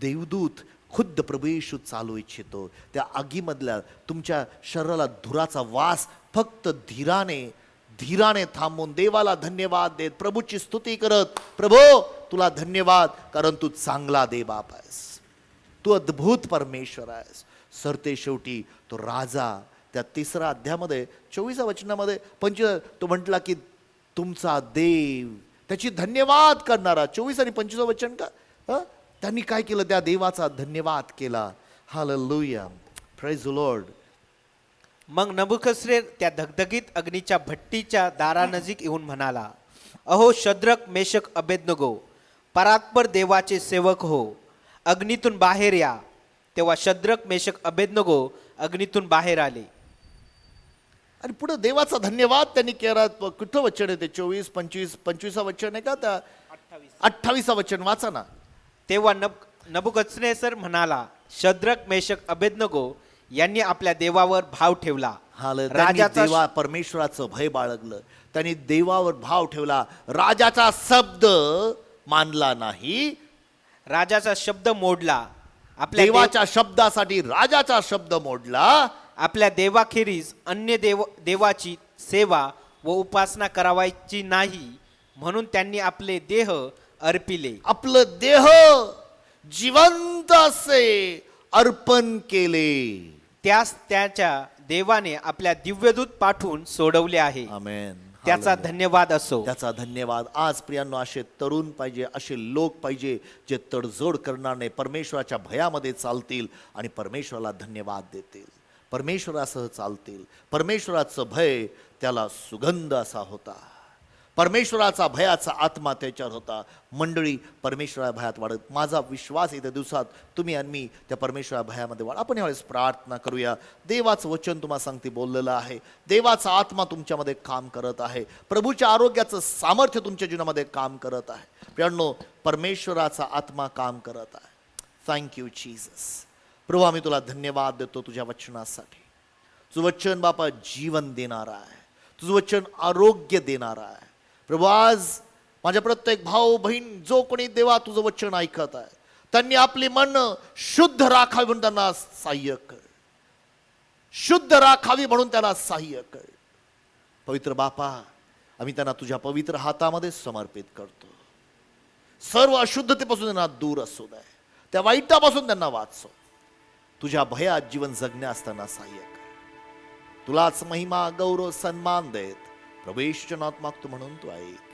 देवदूत खुद्द प्रभू येशू चालू इच्छितो. त्या आगीमधल्या तुमच्या शरीराला धुराचा वास फक्त धीराने थांबून देवाला धन्यवाद देत, प्रभूची स्तुती करत, प्रभो तुला धन्यवाद, कारण तू चांगला देवबाप आहेस, तू अद्भुत परमेश्वर आहेस. सरते शेवटी तो राजा त्या 3 अध्यायामध्ये 24 वचनामध्ये 25 तो म्हटला की तुमचा देव, त्याची धन्यवाद करणारा. 24 आणि 25 वचन का त्यांनी काय केलं? त्या देवाचा धन्यवाद केला. Hallelujah, praise the Lord. मग नबुकद्नेस्सर त्या धगधगीत अग्नीच्या भट्टीच्या दारानजीक येऊन म्हणाला, अहो शद्रक मेशक अबेदनगो, परात्पर देवाचे सेवक हो, अग्नीतून बाहेर या. तेव्हा शद्रक मेशक अबेदनगो अग्नीतून बाहेर आले. आणि पुढे देवाचा धन्यवाद त्यांनी केला. कुठं वचन आहे ते? 24, 25 वचन आहे का? त्या 28 वचन वाचा ना. तेव्हा नबुकद्नेस्सर म्हणाला, शद्रक मेशक अबेदनगो यांनी आपल्या देवावर भाव ठेवला. राजाचा देवा परमेश्वराचं भय बाळगलं, त्यांनी देवावर भाव ठेवला, राजाचा शब्द मानला नाही, राजाचा शब्द मोडला. आपल्या देवाच्या शब्दासाठी राजाचा शब्द मोडला. आपल्या देवाखेरीज अन्य देवाची सेवा व उपासना करावायची नाही म्हणून त्यांनी आपले देह अर्पिले. आपलं देह जिवंत असे अर्पण केले. त्यास त्याच्या देवाने आपल्या दिव्यदूत पाठवून सोडवले आहे. आमेन. त्याचा धन्यवाद असो. त्याचा धन्यवाद. आज प्रियांनो, असे तरुण पाहिजे, असे लोक पाहिजे जे तडजोड करणार नाही, परमेश्वराच्या भयामध्ये चालतील आणि परमेश्वराला धन्यवाद देतील, परमेश्वरासह चालतील. परमेश्वराचं भय त्याला सुगंध असा होता. परमेश्वराचा भयाचा आत्मा त्याच्यावर होता. मंडळी, परमेश्वरा भयात वाढत, माझा विश्वास येत्या दिवसात तुम्ही आणि मी त्या परमेश्वरा भयामध्ये वाढ. आपण यावेळेस प्रार्थना करूया. देवाचं वचन तुम्हाला सांगते बोललेलं आहे. देवाचा आत्मा तुमच्यामध्ये काम करत आहे. प्रभूच्या आरोग्याचं सामर्थ्य तुमच्या जीवनामध्ये काम करत आहे. प्रियांनो, परमेश्वराचा आत्मा काम करत आहे. Thank you Jesus. प्रभू, आम्ही तुला धन्यवाद देतो तुझ्या वचनासाठी. तुझं वचन बापा जीवन देणारा आहे. तुझं वचन आरोग्य देणारा आहे. प्रभू, आज माझ्या प्रत्येक भाऊ बहीण जो कोणी देवा तुझं वचन ऐकत आहे, त्यांनी आपली मन शुद्ध राखावी म्हणून त्यांना सहाय्य कर. शुद्ध राखावी म्हणून त्यांना सहाय्य कर. पवित्र बापा, आम्ही त्यांना तुझ्या पवित्र हातामध्ये समर्पित करतो. सर्व अशुद्धतेपासून त्यांना दूर असू दे, त्या वाईटापासून त्यांना वाचव. तुझ्या भयात जीवन जगण्यास त्यांना सहाय्य कर. तुलाच महिमा, गौरव, सन्मान देत प्रभू येशूच्या नावात मागतो म्हणून तू ऐक.